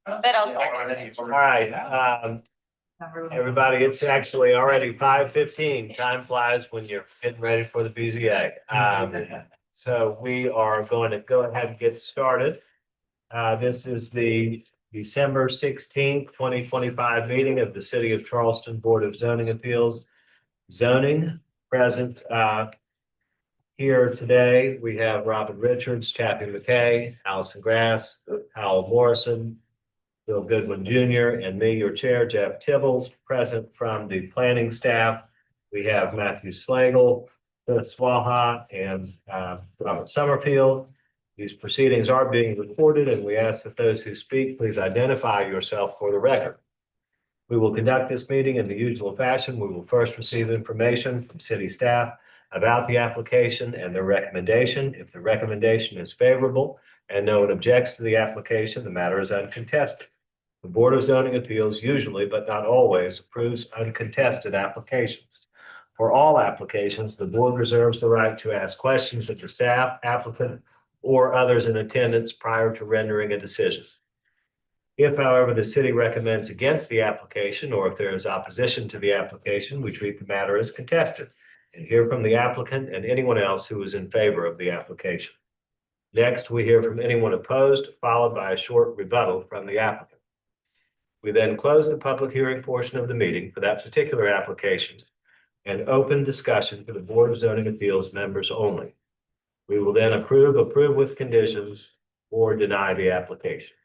But I'll second. All right, everybody, it's actually already 5:15. Time flies when you're getting ready for the BZA. So we are going to go ahead and get started. This is the December 16th, 2025 meeting of the City of Charleston Board of Zoning Appeals. Zoning present here today. We have Robin Richards, Chappie McKay, Allison Grass, Howell Morrison, Bill Goodwin Jr., and me, your chair, Jeff Tibbles. Present from the planning staff, we have Matthew Slagle, Chris Swaha, and Robert Summerfield. These proceedings are being recorded, and we ask that those who speak please identify yourself for the record. We will conduct this meeting in the usual fashion. We will first receive information from city staff about the application and their recommendation. If the recommendation is favorable and no one objects to the application, the matter is uncontested. The Board of Zoning Appeals usually, but not always, approves uncontested applications. For all applications, the board reserves the right to ask questions of the staff, applicant, or others in attendance prior to rendering a decision. If, however, the city recommends against the application, or if there is opposition to the application, we treat the matter as contested and hear from the applicant and anyone else who is in favor of the application. Next, we hear from anyone opposed, followed by a short rebuttal from the applicant. We then close the public hearing portion of the meeting for that particular application and open discussion for the Board of Zoning Appeals members only. We will then approve with conditions, or deny the application.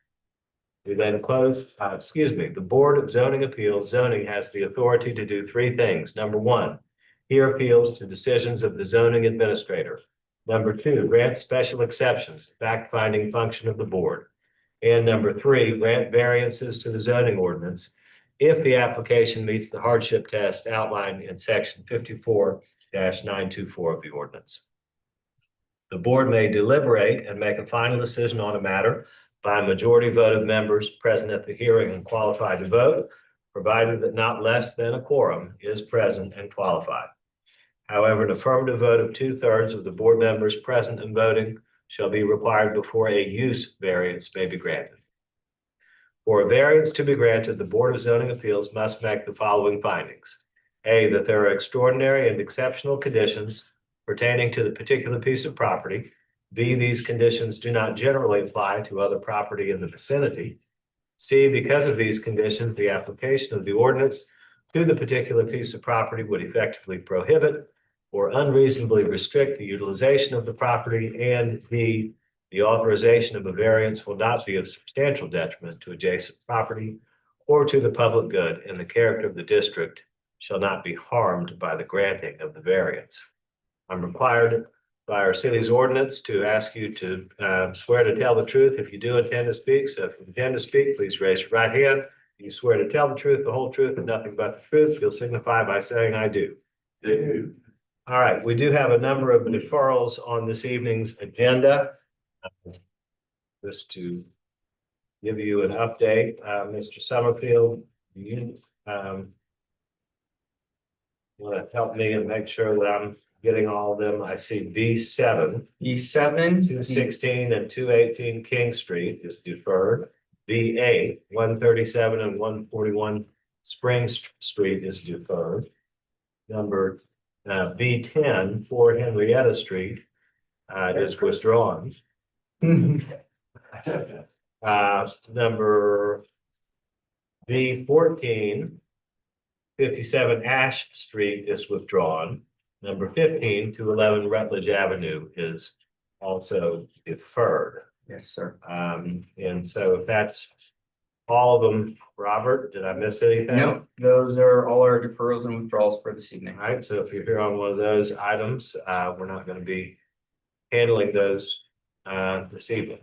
We then close, the Board of Zoning Appeals zoning has the authority to do three things. Number one, hear appeals to decisions of the zoning administrator. Number two, grant special exceptions, fact-finding function of the board. And number three, grant variances to the zoning ordinance if the application meets the hardship test outlined in section 54-924 of the ordinance. The board may deliberate and make a final decision on a matter by a majority vote of members present at the hearing and qualified to vote, provided that not less than a quorum is present and qualified. However, an affirmative vote of 2/3 of the board members present and voting shall be required before a use variance may be granted. For a variance to be granted, the Board of Zoning Appeals must make the following findings. A, that there are extraordinary and exceptional conditions pertaining to the particular piece of property. B, these conditions do not generally apply to other property in the vicinity. C, because of these conditions, the application of the ordinance to the particular piece of property would effectively prohibit or unreasonably restrict the utilization of the property. And D, the authorization of a variance will not be of substantial detriment to adjacent property or to the public good, and the character of the district shall not be harmed by the granting of the variance. I'm required by our city's ordinance to ask you to swear to tell the truth if you do intend to speak. So if you intend to speak, please raise your right hand. If you swear to tell the truth, the whole truth, and nothing but the truth, you'll signify by saying, I do. Do. All right, we do have a number of deferrals on this evening's agenda. Just to give you an update, Mr. Summerfield, you want to help me and make sure that I'm getting all of them. I see B7, 216 and 218 King Street is deferred. B8, 137 and 141 Spring Street is deferred. Number B10, 4 Henrietta Street is withdrawn. Number B14, 57 Ash Street is withdrawn. Number 15, 211 Rutledge Avenue is also deferred. Yes, sir. And so if that's all of them, Robert, did I miss anything? No, those are all our deferrals and withdrawals for this evening. All right, so if you're here on one of those items, we're not going to be handling those this evening.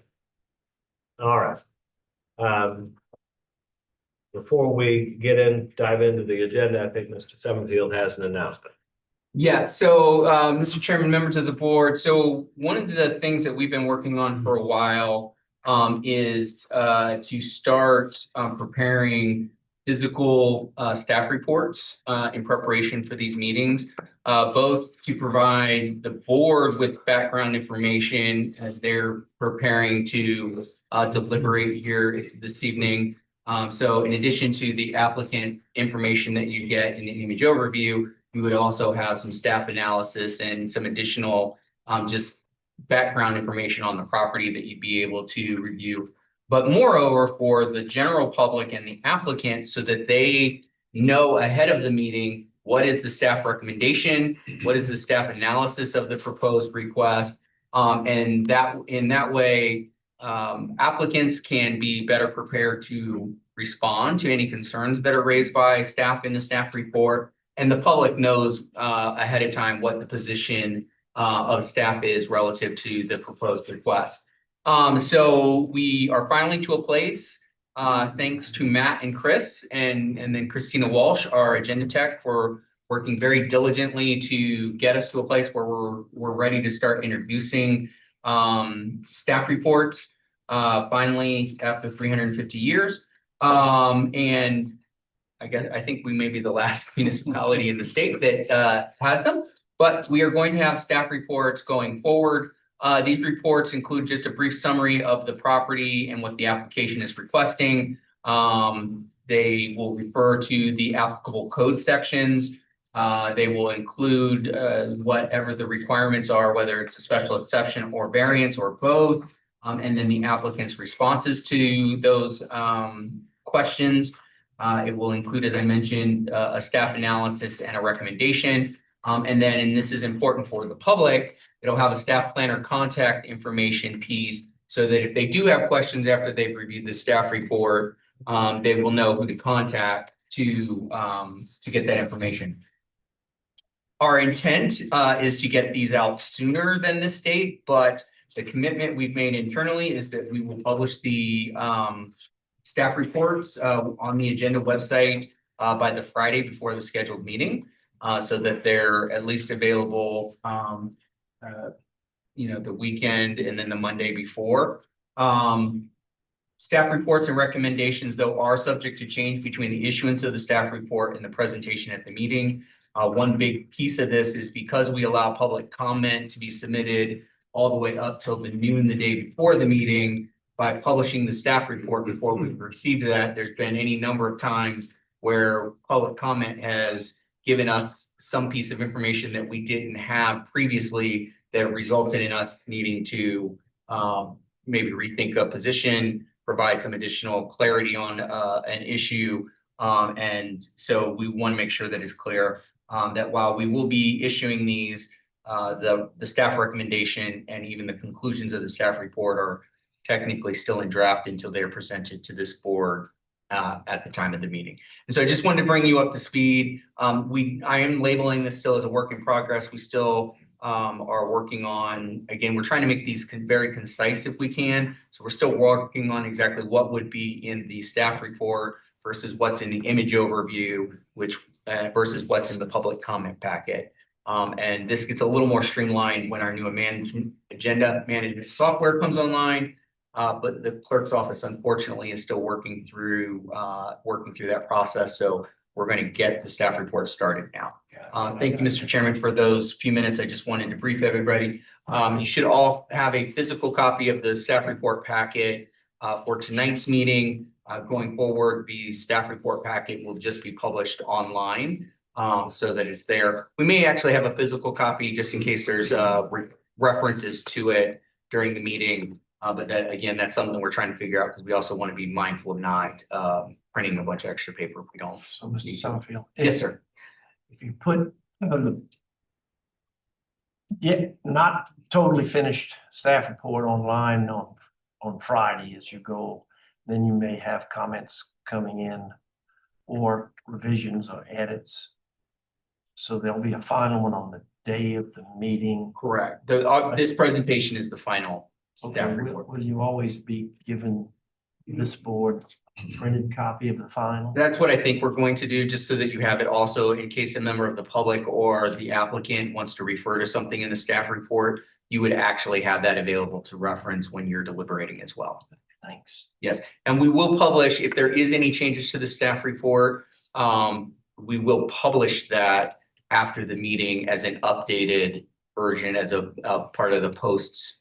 All right. Before we dive into the agenda, I think Mr. Summerfield has an announcement. Yeah, so Mr. Chairman, members of the board, so one of the things that we've been working on for a while is to start preparing physical staff reports in preparation for these meetings. both to provide the board with background information as they're preparing to deliberate here this evening. So in addition to the applicant information that you get in the image overview, you would also have some staff analysis and some additional just background information on the property that you'd be able to review. But moreover, for the general public and the applicant, so that they know ahead of the meeting, what is the staff recommendation? What is the staff analysis of the proposed request? And that in that way, applicants can be better prepared to respond to any concerns that are raised by staff in the staff report. And the public knows ahead of time what the position of staff is relative to the proposed request. So we are finally to a place, thanks to Matt and Chris and then Christina Walsh, our agenda tech, for working very diligently to get us to a place where we're ready to start introducing staff reports finally after 350 years. And I think we may be the last municipality in the state that has them, but we are going to have staff reports going forward. These reports include just a brief summary of the property and what the application is requesting. They will refer to the applicable code sections. They will include whatever the requirements are, whether it's a special exception or variance or both, and then the applicant's responses to those questions. It will include, as I mentioned, a staff analysis and a recommendation. And then, and this is important for the public, it'll have a staff planner contact information piece so that if they do have questions after they've reviewed the staff report, they will know who to contact to get that information. Our intent is to get these out sooner than this date, but the commitment we've made internally is that we will publish the staff reports on the agenda website by the Friday before the scheduled meeting, so that they're at least available, the weekend and then the Monday before. Staff reports and recommendations, though, are subject to change between the issuance of the staff report and the presentation at the meeting. One big piece of this is because we allow public comment to be submitted all the way up till the noon the day before the meeting. By publishing the staff report before we've received that, there's been any number of times where public comment has given us some piece of information that we didn't have previously that resulted in us needing to maybe rethink a position, provide some additional clarity on an issue. And so we want to make sure that it's clear that while we will be issuing these, the staff recommendation and even the conclusions of the staff report are technically still in draft until they're presented to this board at the time of the meeting. And so I just wanted to bring you up to speed. I am labeling this still as a work in progress. We still are working on, again, we're trying to make these very concise if we can. So we're still working on exactly what would be in the staff report versus what's in the image overview, which versus what's in the public comment packet. And this gets a little more streamlined when our new agenda management software comes online. But the clerk's office, unfortunately, is still working through that process. So we're going to get the staff report started now. Thank you, Mr. Chairman, for those few minutes. I just wanted to brief everybody. You should all have a physical copy of the staff report packet for tonight's meeting. Going forward, the staff report packet will just be published online so that it's there. We may actually have a physical copy just in case there's references to it during the meeting. But that, again, that's something we're trying to figure out because we also want to be mindful of not printing a bunch of extra paper if we don't. So, Mr. Summerfield. Yes, sir. If you put not totally finished staff report online on Friday as you go, then you may have comments coming in or revisions or edits. So there'll be a final one on the day of the meeting. Correct. This presentation is the final staff report. Will you always be given this board a printed copy of the final? That's what I think we're going to do, just so that you have it also in case a member of the public or the applicant wants to refer to something in the staff report, you would actually have that available to reference when you're deliberating as well. Thanks. Yes, and we will publish, if there is any changes to the staff report, we will publish that after the meeting as an updated version as a part of the posts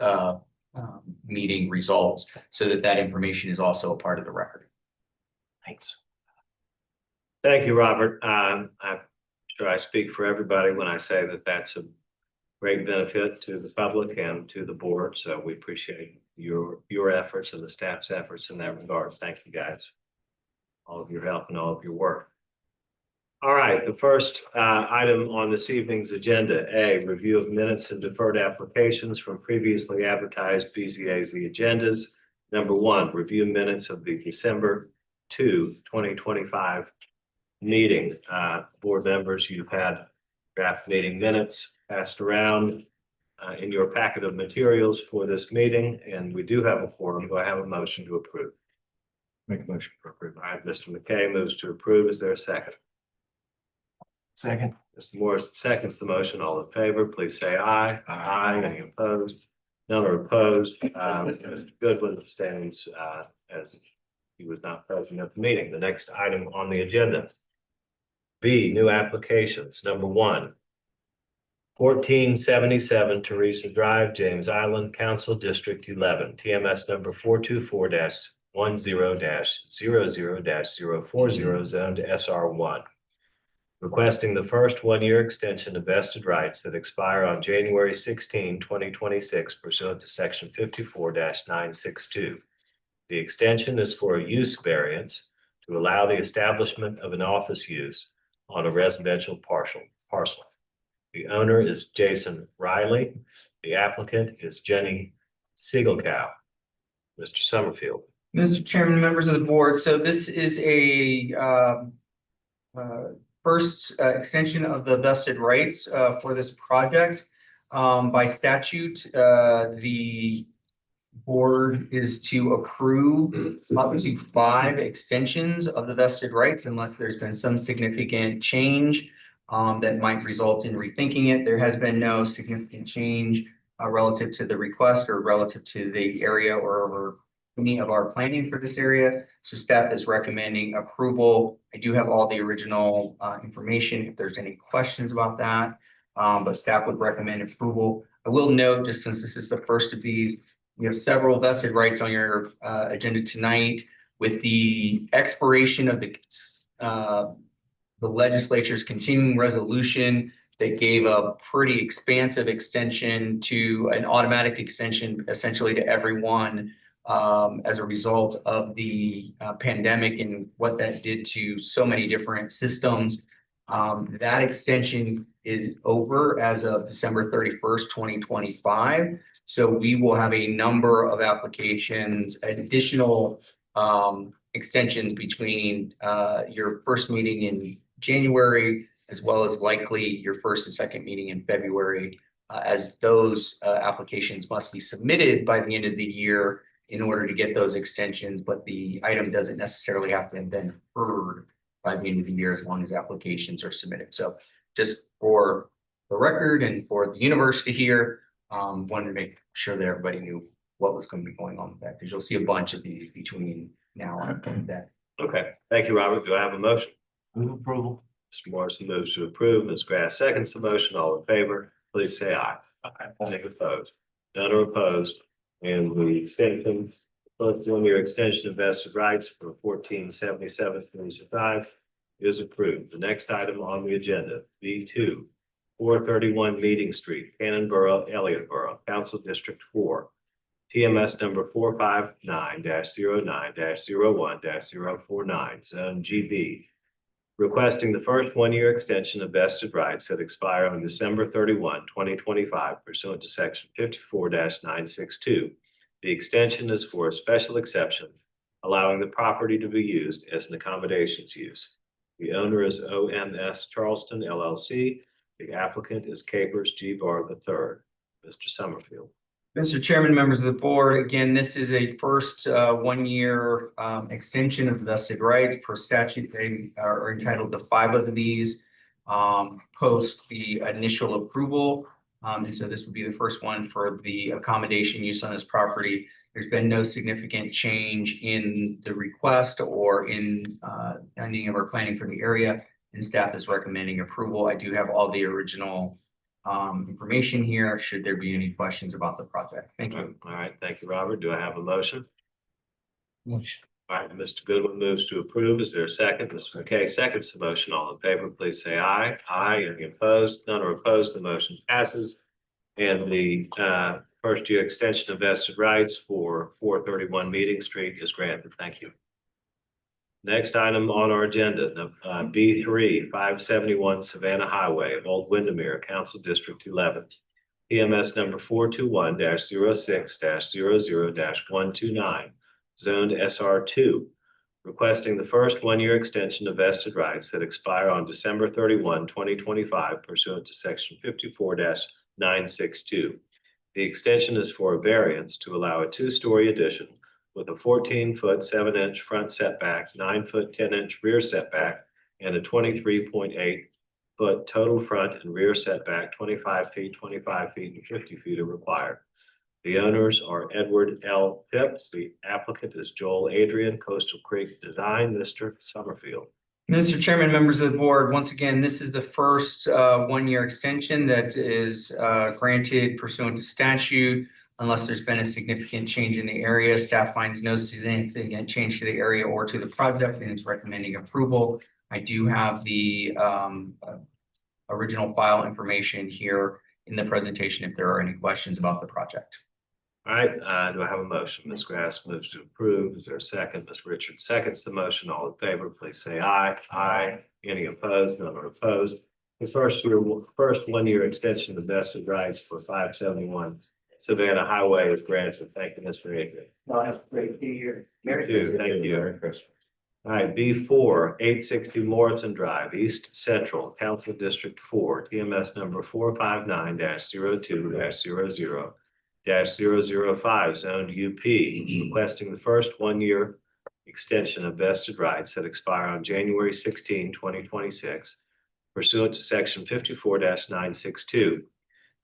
meeting results, so that that information is also a part of the record. Thanks. Thank you, Robert. I'm sure I speak for everybody when I say that that's a great benefit to the public and to the board. So we appreciate your efforts and the staff's efforts in that regard. Thank you, guys. All of your help and all of your work. All right, the first item on this evening's agenda, A, review of minutes and deferred applications from previously advertised BZA-Z agendas. Number 1, review minutes of the December 2, 2025 meeting. Board members, you've had draft meeting minutes passed around in your packet of materials for this meeting, and we do have a quorum. Do I have a motion to approve? Make a motion. All right, Mr. McKay moves to approve. Is there a second? Second. Mr. Morris seconds the motion. All in favor, please say aye. Aye. Any opposed? None are opposed. Mr. Goodwin abstains as he was not present at the meeting. The next item on the agenda. B, new applications. Number 1, 1477 Teresa Drive, James Island, Council District 11, TMS number 424-10-00-040, zoned SR1. Requesting the first one-year extension of vested rights that expire on January 16, 2026 pursuant to section 54-962. The extension is for a use variance to allow the establishment of an office use on a residential parcel. The owner is Jason Riley. The applicant is Jenny Siegelkow. Mr. Summerfield. Mr. Chairman, members of the board, so this is a first extension of the vested rights for this project. By statute, the board is to approve up to 5 extensions of the vested rights unless there's been some significant change that might result in rethinking it. There has been no significant change relative to the request or relative to the area or any of our planning for this area. So staff is recommending approval. I do have all the original information if there's any questions about that, but staff would recommend approval. I will note, just since this is the first of these, we have several vested rights on your agenda tonight. With the expiration of the legislature's continuing resolution that gave a pretty expansive extension to an automatic extension essentially to everyone as a result of the pandemic and what that did to so many different systems. That extension is over as of December 31st, 2025. So we will have a number of applications, additional extensions between your first meeting in January, as well as likely your first and second meeting in February, as those applications must be submitted by the end of the year in order to get those extensions, but the item doesn't necessarily have to have been heard by the end of the year as long as applications are submitted. So just for the record and for the university here, wanted to make sure that everybody knew what was going to be going on with that, because you'll see a bunch of these between now and then. Okay, thank you, Robert. Do I have a motion? Move approval. Mr. Morrison moves to approve. Ms. Grass seconds the motion. All in favor, please say aye. Aye. Any opposed? None are opposed. And the extension, plus 1-year extension of vested rights for 1477 Teresa Drive is approved. The next item on the agenda, B2, 431 Meeting Street, Cannonboro, Elliottboro, Council District 4, TMS number 459-09-01-049, Zone GB. Requesting the first 1-year extension of vested rights that expire on December 31, 2025 pursuant to section 54-962. The extension is for a special exception, allowing the property to be used as an accommodations use. The owner is OMS Charleston LLC. The applicant is Capers G. Barr III. Mr. Summerfield. Mr. Chairman, members of the board, again, this is a first 1-year extension of vested rights per statute. They are entitled to 5 of these post the initial approval. And so this would be the first one for the accommodation use on this property. There's been no significant change in the request or in any of our planning for the area. and staff is recommending approval. I do have all the original information here, should there be any questions about the project. Thank you. All right, thank you, Robert. Do I have a motion? Motion. All right, Mr. Goodwin moves to approve. Is there a second? Mr. McKay seconds the motion. All in favor, please say aye. Aye. Any opposed? None are opposed. The motion passes. And the first year extension of vested rights for 431 Meeting Street is granted. Thank you. Next item on our agenda, B3, 571 Savannah Highway, Old Windermere, Council District 11. PMS number 421-06-00-129, zoned SR2, requesting the first one-year extension of vested rights that expire on December 31, 2025 pursuant to section 54-962. The extension is for a variance to allow a two-story addition with a 14-foot 7-inch front setback, 9-foot 10-inch rear setback, and a 23.8-foot total front and rear setback. 25 feet, 25 feet, and 50 feet are required. The owners are Edward L. Phipps. The applicant is Joel Adrian, Coastal Creek Design, Mr. Summerfield. Mr. Chairman, members of the board, once again, this is the first one-year extension that is granted pursuant to statute. Unless there's been a significant change in the area, staff finds no significant change to the area or to the project and is recommending approval. I do have the original file information here in the presentation if there are any questions about the project. All right, do I have a motion? Ms. Grass moves to approve. Is there a second? Ms. Richards seconds the motion. All in favor, please say aye. Aye. Any opposed? None are opposed. The first one-year extension of vested rights for 571 Savannah Highway is granted. Thank you, Mr. Adrian. No, have a great year. Merry Thank you. Merry Christmas. All right, B4, 860 Morrison Drive, East Central, Council District 4, TMS number 459-02-00-005, zoned UP, requesting the first one-year extension of vested rights that expire on January 16, 2026, pursuant to section 54-962.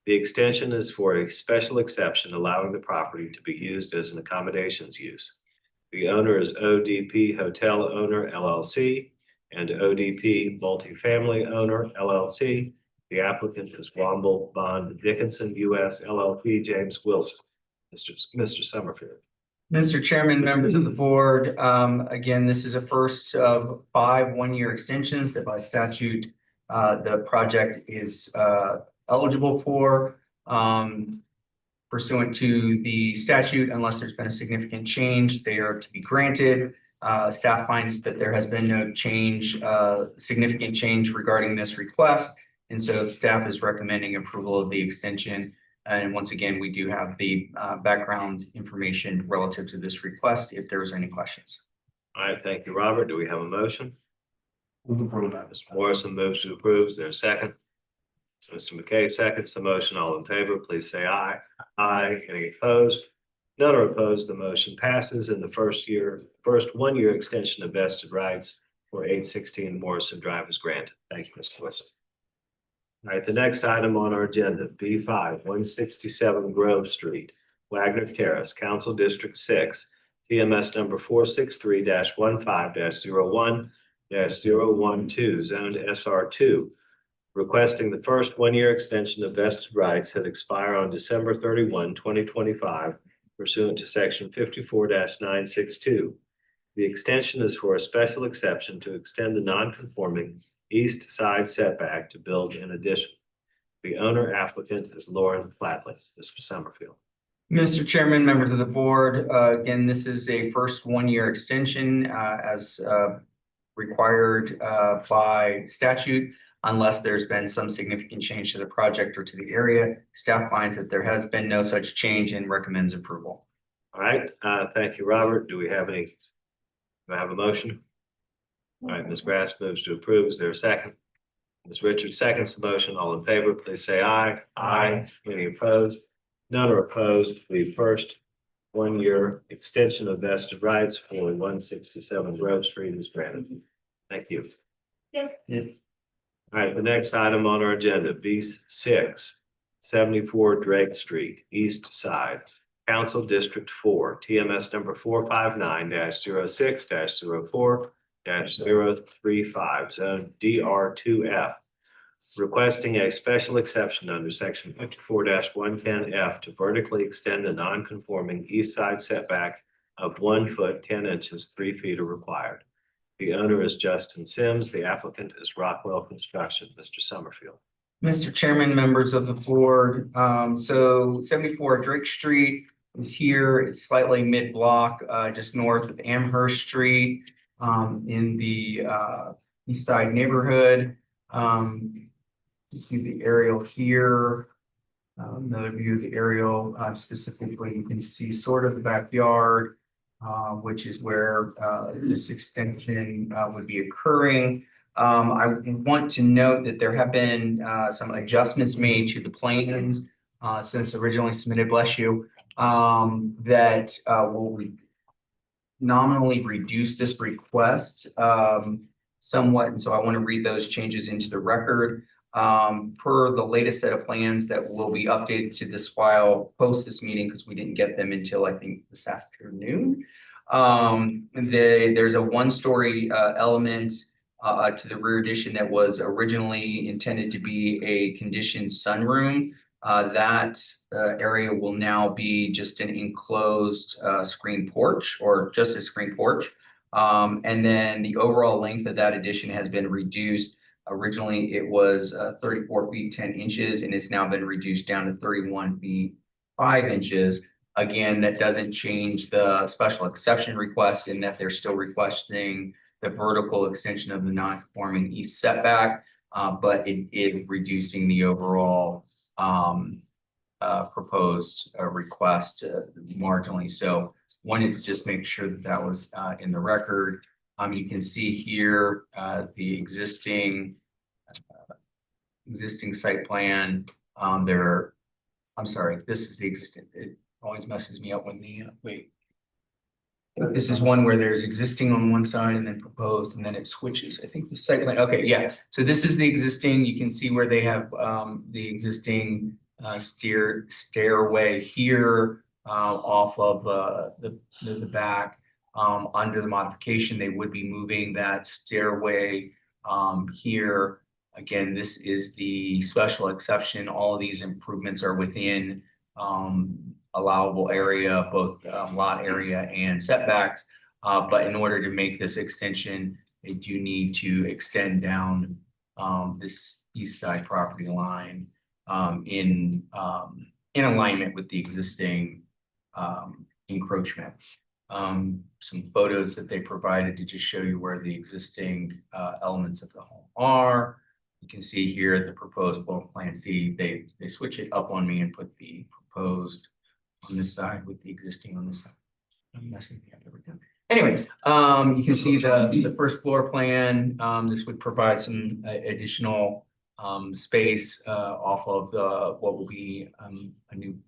The extension is for a special exception allowing the property to be used as an accommodations use. The owner is ODP Hotel Owner LLC and ODP Multifamily Owner LLC. The applicant is Womble Bond Dickinson US LLP, James Wilson. Mr. Summerfield. Mr. Chairman, members of the board, again, this is a first of 5 one-year extensions that by statute the project is eligible for pursuant to the statute. Unless there's been a significant change, they are to be granted. Staff finds that there has been no change, significant change regarding this request, and so staff is recommending approval of the extension. And once again, we do have the background information relative to this request if there's any questions. All right, thank you, Robert. Do we have a motion? Move approval. Mr. Morrison moves to approve. Is there a second? So Mr. McKay seconds the motion. All in favor, please say aye. Aye. Any opposed? None are opposed. The motion passes and the first one-year extension of vested rights for 816 Morrison Drive is granted. Thank you, Mr. Wilson. All right, the next item on our agenda, B5, 167 Grove Street, Wagner Terrace, Council District 6, TMS number 463-15-01-012, zoned SR2, requesting the first one-year extension of vested rights that expire on December 31, 2025, pursuant to section 54-962. The extension is for a special exception to extend the non-conforming east side setback to build an addition. The owner applicant is Lauren Flatley. Mr. Summerfield. Mr. Chairman, members of the board, again, this is a first one-year extension as required by statute. Unless there's been some significant change to the project or to the area, staff finds that there has been no such change and recommends approval. All right, thank you, Robert. Do I have a motion? All right, Ms. Grass moves to approve. Is there a second? Ms. Richards seconds the motion. All in favor, please say aye. Aye. Any opposed? None are opposed. The first one-year extension of vested rights for 167 Grove Street is granted. Thank you. Yeah. All right, the next item on our agenda, B6, 74 Drake Street, East Side, Council District 4, TMS number 459-06-04, 035, zone DR2F. Requesting a special exception under section 54-110F to vertically extend the non-conforming east side setback of 1 foot 10 inches, 3 feet are required. The owner is Justin Sims. The applicant is Rockwell Construction. Mr. Summerfield. Mr. Chairman, members of the board, so 74 Drake Street is here. It's slightly mid-block, just north of Amherst Street, in the east side neighborhood. You see the aerial here. Another view of the aerial, specifically, you can see sort of the backyard, which is where this extension would be occurring. I want to note that there have been some adjustments made to the plans since originally submitted, bless you, that will nominally reduce this request somewhat. And so I want to read those changes into the record. Per the latest set of plans that will be updated to this file post this meeting, because we didn't get them until I think this afternoon. There's a one-story element to the rear addition that was originally intended to be a conditioned sunroom. That area will now be just an enclosed screen porch, or just a screen porch. And then the overall length of that addition has been reduced. Originally, it was 34 feet 10 inches, and it's now been reduced down to 31 feet 5 inches. Again, that doesn't change the special exception request in that they're still requesting the vertical extension of the non-conforming east setback, but it is reducing the overall proposed request marginally. So wanted to just make sure that that was in the record. You can see here the existing site plan. I'm sorry, this is the existing. It always messes me up when the wait. This is one where there's existing on one side and then proposed, and then it switches. I think the site plan. Okay, yeah. So this is the existing. You can see where they have the existing stairway here off of the back. Under the modification, they would be moving that stairway here. Again, this is the special exception. All of these improvements are within allowable area, both lot area and setbacks. But in order to make this extension, they do need to extend down this east side property line in alignment with the existing encroachment. Some photos that they provided to just show you where the existing elements of the home are. You can see here the proposed floor plan. See, they switch it up on me and put the proposed on this side with the existing on this side. I'm messing me up every time. Anyway, you can see the first floor plan. This would provide some additional space off of what will be a new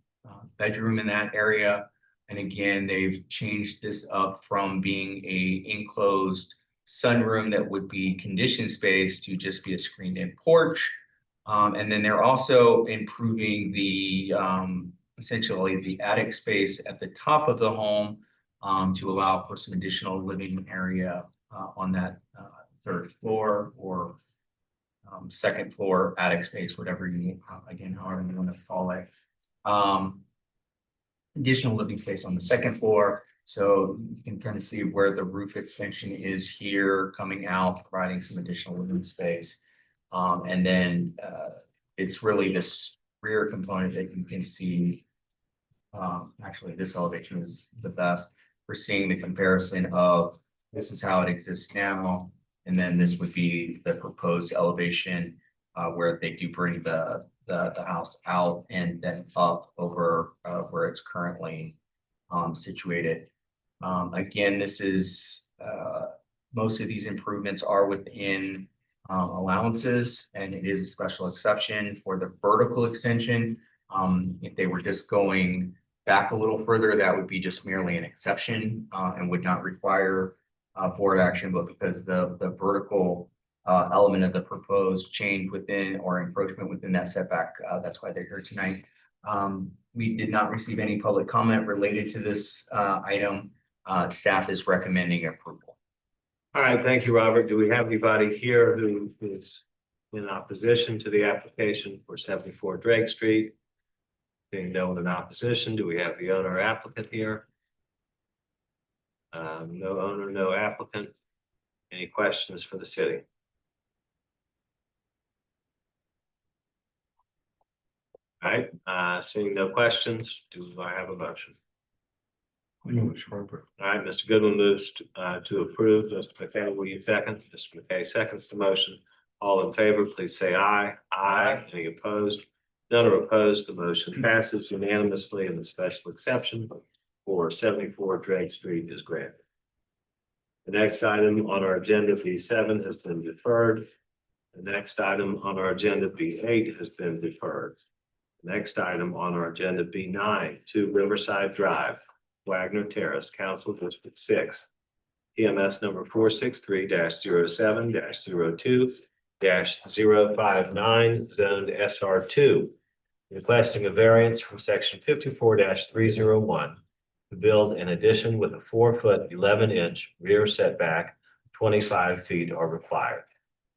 bedroom in that area. And again, they've changed this up from being a enclosed sunroom that would be conditioned space to just be a screened-in porch. And then they're also improving the essentially the attic space at the top of the home to allow for some additional living area on that third floor or second floor attic space, whatever you again, however you want to call it. Additional living space on the second floor. So you can kind of see where the roof extension is here coming out, providing some additional living space. And then it's really this rear component that you can see. Actually, this elevation is the best. We're seeing the comparison of this is how it exists now. And then this would be the proposed elevation where they do bring the house out and then up over where it's currently situated. Again, this is most of these improvements are within allowances, and it is a special exception for the vertical extension. If they were just going back a little further, that would be just merely an exception and would not require board action. But because the vertical element of the proposed change within or encroachment within that setback, that's why they're here tonight. We did not receive any public comment related to this item. Staff is recommending approval. All right, thank you, Robert. Do we have anybody here who is in opposition to the application for 74 Drake Street? Being no one in opposition, do we have the owner applicant here? No owner, no applicant. Any questions for the city? All right, seeing no questions, do I have a motion? All right, Mr. Goodwin moves to approve. Mr. McKay, will you second? Mr. McKay seconds the motion. All in favor, please say aye. Aye. Any opposed? None are opposed. The motion passes unanimously, and the special exception for 74 Drake Street is granted. The next item on our agenda, B7, has been deferred. The next item on our agenda, B8, has been deferred. The next item on our agenda, B9, 2 Riverside Drive, Wagner Terrace, Council District 6, PMS number 463-07-02-059, zoned SR2, requesting a variance from section 54-301 to build an addition with a 4-foot 11-inch rear setback, 25 feet are required.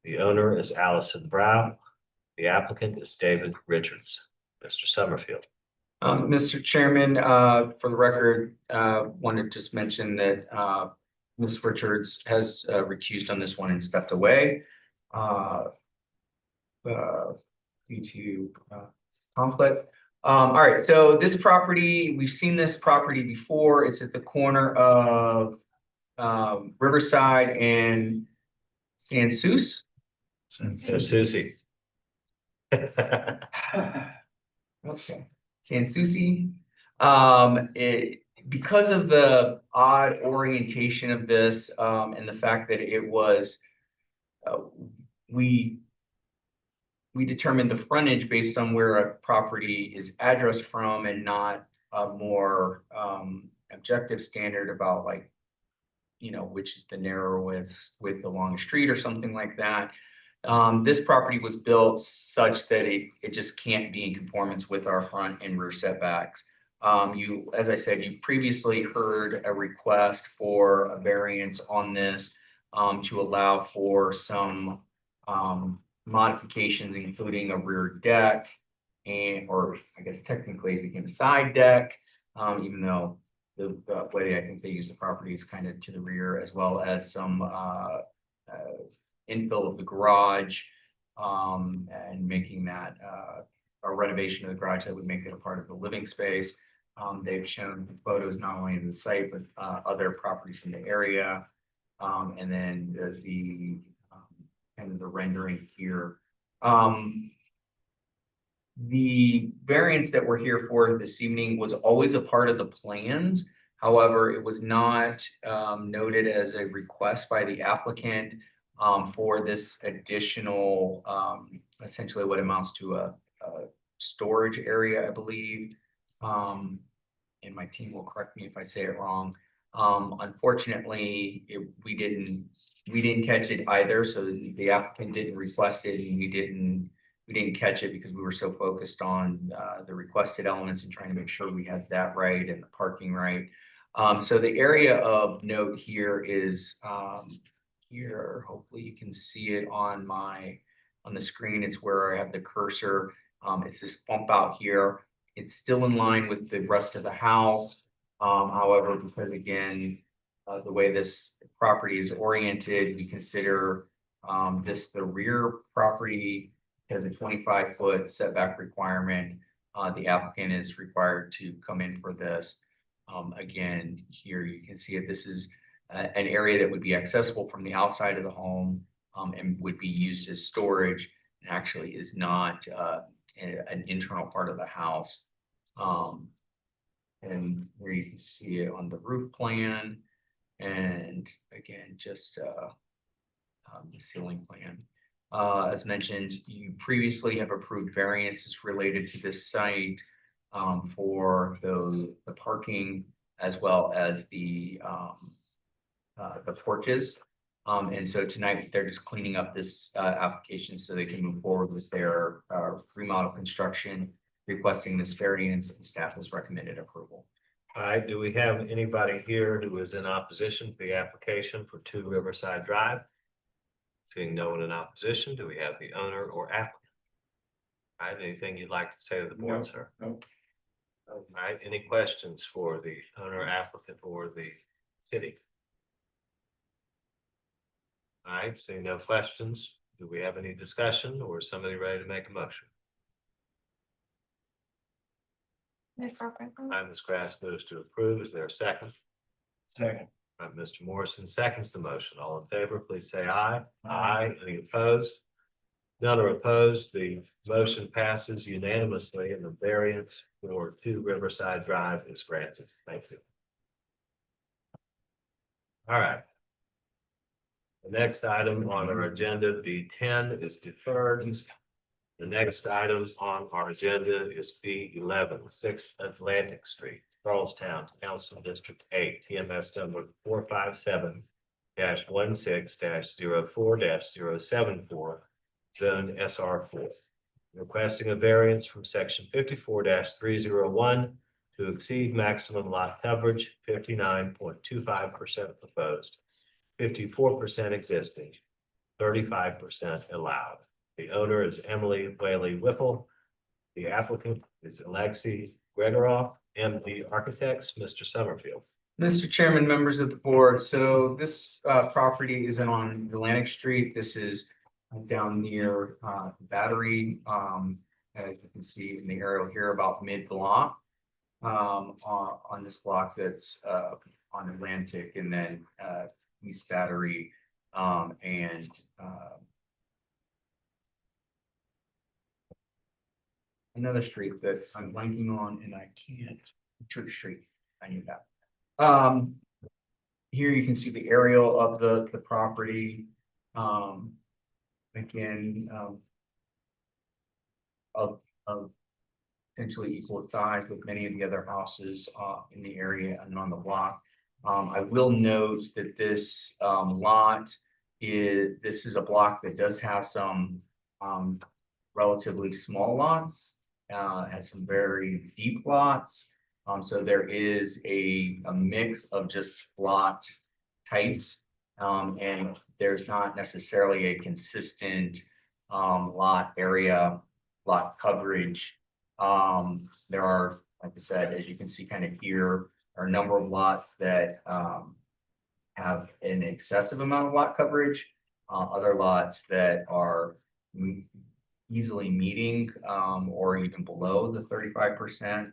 The owner is Allison Brown. The applicant is David Richards. Mr. Summerfield. Mr. Chairman, for the record, wanted to just mention that Ms. Richards has recused on this one and stepped away due to conflict. All right, so this property, we've seen this property before. It's at the corner of Riverside and San Souci. Susie. Okay, San Souci. Because of the odd orientation of this, and the fact that it was, we determined the frontage based on where a property is addressed from, and not a more objective standard about, like, you know, which is the narrowest with the longest street or something like that. This property was built such that it just can't be in conformance with our front and rear setbacks. As I said, you previously heard a request for a variance on this to allow for some modifications, including a rear deck, or I guess technically it became a side deck, even though the way I think they use the property is kind of to the rear, as well as some infill of the garage, and making that a renovation of the garage that would make it a part of the living space. They've shown photos not only of the site, but other properties in the area. And then there's the kind of the rendering here. The variance that we're here for this evening was always a part of the plans. However, it was not noted as a request by the applicant for this additional, essentially what amounts to a storage area, I believe. And my team will correct me if I say it wrong. Unfortunately, we didn't catch it either. So the applicant didn't request it, and we didn't catch it because we were so focused on the requested elements and trying to make sure we had that right and the parking right. So the area of note here is here. Hopefully you can see it on the screen. It's where I have the cursor. It's this bump out here. It's still in line with the rest of the house. However, because again, the way this property is oriented, we consider the rear property has a 25-foot setback requirement. The applicant is required to come in for this. Again, here you can see it. This is an area that would be accessible from the outside of the home, and would be used as storage, and actually is not an internal part of the house. And where you can see it on the roof plan, and again, just the ceiling plan. As mentioned, you previously have approved variances related to this site for the parking, as well as the porches. And so tonight they're just cleaning up this application so they can move forward with their remodel construction, requesting this variance, and staff has recommended approval. All right, do we have anybody here who is in opposition to the application for 2 Riverside Drive? Seeing no one in opposition, do we have the owner or applicant? All right, anything you'd like to say to the board, No, sir? no. All right, any questions for the owner, applicant, or the city? All right, seeing no questions, do we have any discussion or is somebody ready to make a motion? All right, Ms. Grass moves to approve. Is there a second? Second. All right, Mr. Morrison seconds the motion. All in favor, please say aye. Aye. Any opposed? None are opposed. The motion passes unanimously and the variance for 2 Riverside Drive is granted. Thank you. All right. The next item on our agenda, B10, is deferred. The next item on our agenda is B11, 6th Atlantic Street, Charlestown, Council District 8, TMS number 457-16-04-074, Zone SR4. Requesting a variance from section 54-301 to exceed maximum lot coverage, 59.25% proposed, 54% existing, 35% allowed. The owner is Emily Whaley Whipple. The applicant is Alexei Gregorov, MD Architects, Mr. Summerfield. Mr. Chairman, members of the board, so this property is on Atlantic Street. This is down near Battery. As you can see in the aerial here, about mid-block on this block that's on Atlantic, and then East Battery and another street that I'm blanking on and I can't, Church Street, I knew that. Here you can see the aerial of the property. Again, of potentially equal size with many of the other houses in the area and on the block. I will note that this lot is a block that does have some relatively small lots, has some very deep lots. So there is a mix of just lot types, and there's not necessarily a consistent lot area, lot coverage. There are, like I said, as you can see kind of here, are a number of lots that have an excessive amount of lot coverage, other lots that are easily meeting or even below the 35%.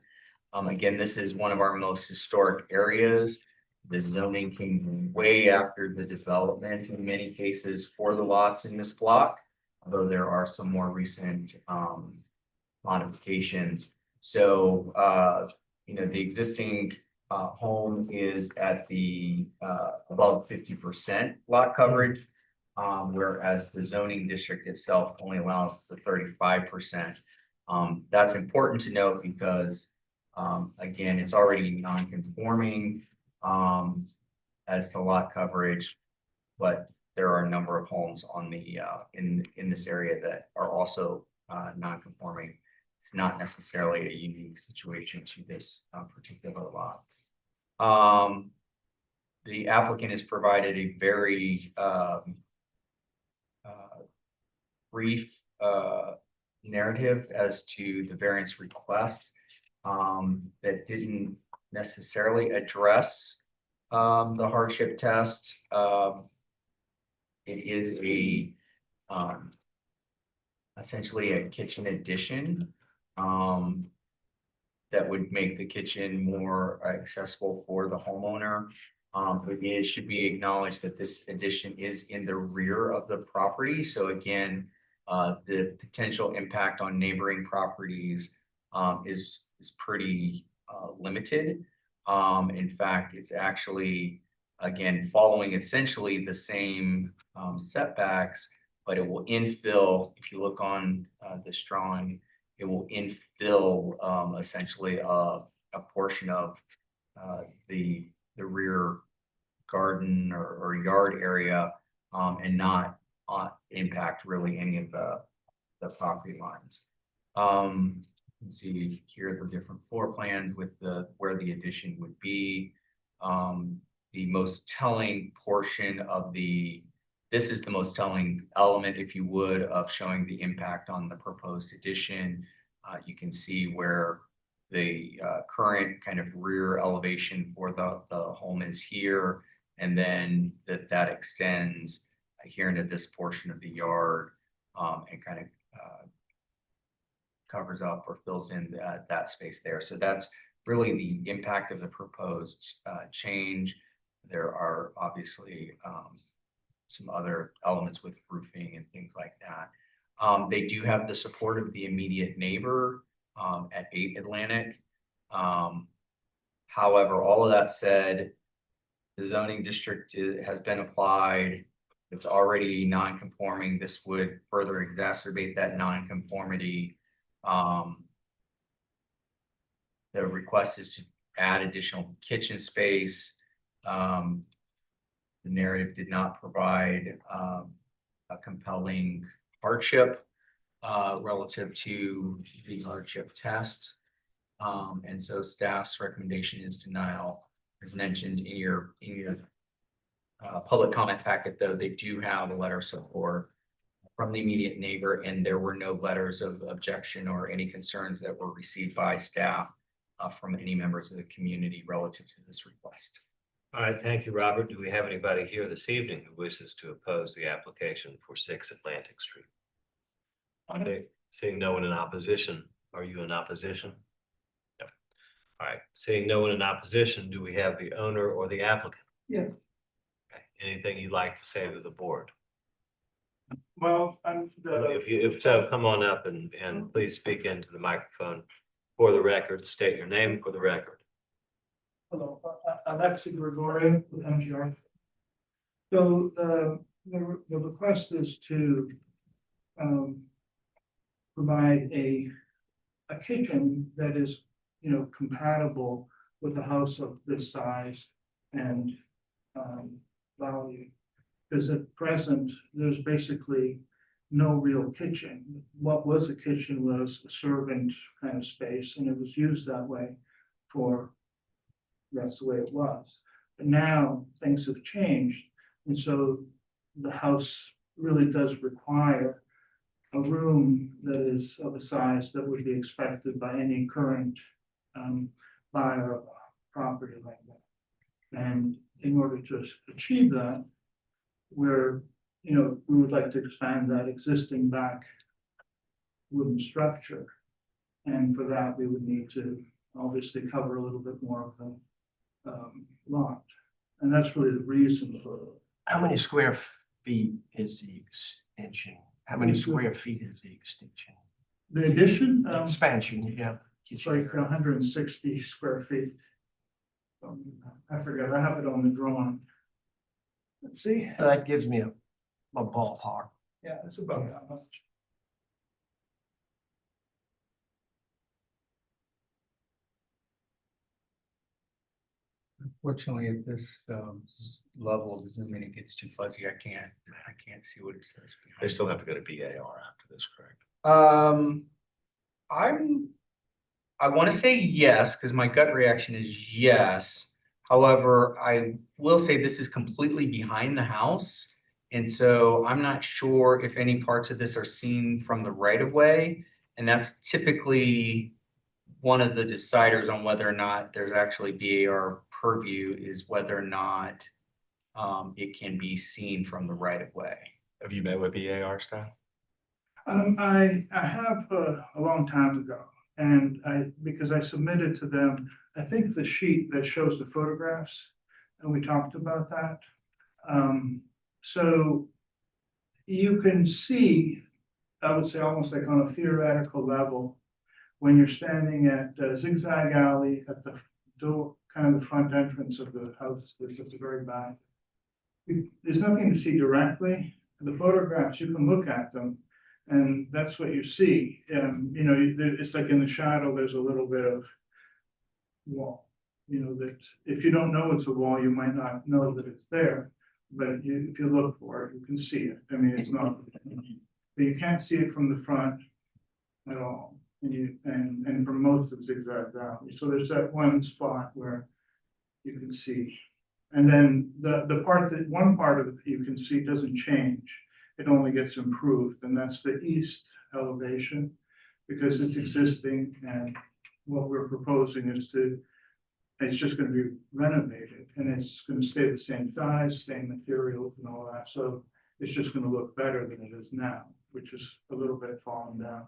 Again, this is one of our most historic areas. The zoning came way after the development in many cases for the lots in this block, although there are some more recent modifications. So, the existing home is at the above 50% lot coverage, whereas the zoning district itself only allows the 35%. That's important to note because again, it's already non-conforming as to lot coverage, but there are a number of homes on the in this area that are also non-conforming. It's not necessarily a unique situation to this particular lot. The applicant has provided a very brief narrative as to the variance request that didn't necessarily address the hardship test. It is a essentially a kitchen addition that would make the kitchen more accessible for the homeowner. It should be acknowledged that this addition is in the rear of the property. So again, the potential impact on neighboring properties is pretty limited. In fact, it's actually, again, following essentially the same setbacks, but it will infill. If you look on this drawing, it will infill essentially a portion of the rear garden or yard area, and not impact really any of the property lines. You can see here the different floor plans with where the addition would be. The most telling portion of this is the most telling element, if you would, of showing the impact on the proposed addition. You can see where the current kind of rear elevation for the home is here, and then that extends here into this portion of the yard, and kind of covers up or fills in that space there. So that's really the impact of the proposed change. There are obviously some other elements with roofing and things like that. They do have the support of the immediate neighbor at 8 Atlantic. However, all of that said, the zoning district has been applied. It's already non-conforming. This would further exacerbate that non-conformity. The request is to add additional kitchen space. The narrative did not provide a compelling hardship relative to the hardship test. And so staff's recommendation is denial. As mentioned in your public comment packet, though, they do have a letter of support from the immediate neighbor, and there were no letters of objection or any concerns that were received by staff from any members of the community relative to this request. All right, thank you, Robert. Do we have anybody here this evening who wishes to oppose the application for 6 Atlantic Street? Seeing no one in opposition, are you in opposition? No. All right, seeing no one in opposition, do we have the owner or the applicant? Yeah. Okay. Anything you'd like to say to the board? Well, If so, come on up and please speak into the microphone for the record. State your name for the record. hello, Alexi Gregorio with MGR. So the request is to provide a kitchen that is, compatible with a house of this size and value. Because at present, there's basically no real kitchen. What was a kitchen was a servant kind of space, and it was used that way that's the way it was. But now things have changed, and so the house really does require a room that is of a size that would be expected by any current buyer of a property like that. And in order to achieve that, we would like to expand that existing back wooden structure. And for that, we would need to obviously cover a little bit more of the lot. And that's really the reason for it. How many square feet is the extension? How many square feet is the extension? The addition, Expansion, yeah. it's like 160 square feet. I forget, I have it on the drawing. Let's see. That gives me a ballpark. Yeah, it's about that much. Unfortunately, at this level, the zoom in, it gets too fuzzy. I can't see what it says. They still have to go to BAR after this, correct? I want to say yes, because my gut reaction is yes. However, I will say this is completely behind the house. And so I'm not sure if any parts of this are seen from the right of way. And that's typically one of the deciders on whether or not there's actually BAR purview, is whether or not it can be seen from the right of way. Have you met with BAR staff? I have a long time ago, and because I submitted to them, I think the sheet that shows the photographs, and we talked about that. So you can see, I would say almost like on a theoretical level, when you're standing at Zigzag Alley at the door, kind of the front entrance of the house, that's at the very back. There's nothing to see directly. The photographs, you can look at them, and that's what you see. It's like in the shadow, there's a little bit of wall. That if you don't know it's a wall, you might not know that it's there. But if you look for it, you can see it. I mean, it's not, but you can't see it from the front at all. and for most of Zigzag Valley. So there's that one spot where you can see. And then one part of it that you can see doesn't change. It only gets improved, and that's the east elevation, because it's existing, and what we're proposing is it's just gonna be renovated, and it's gonna stay the same size, same materials and all that, so it's just gonna look better than it is now, which is a little bit fallen down.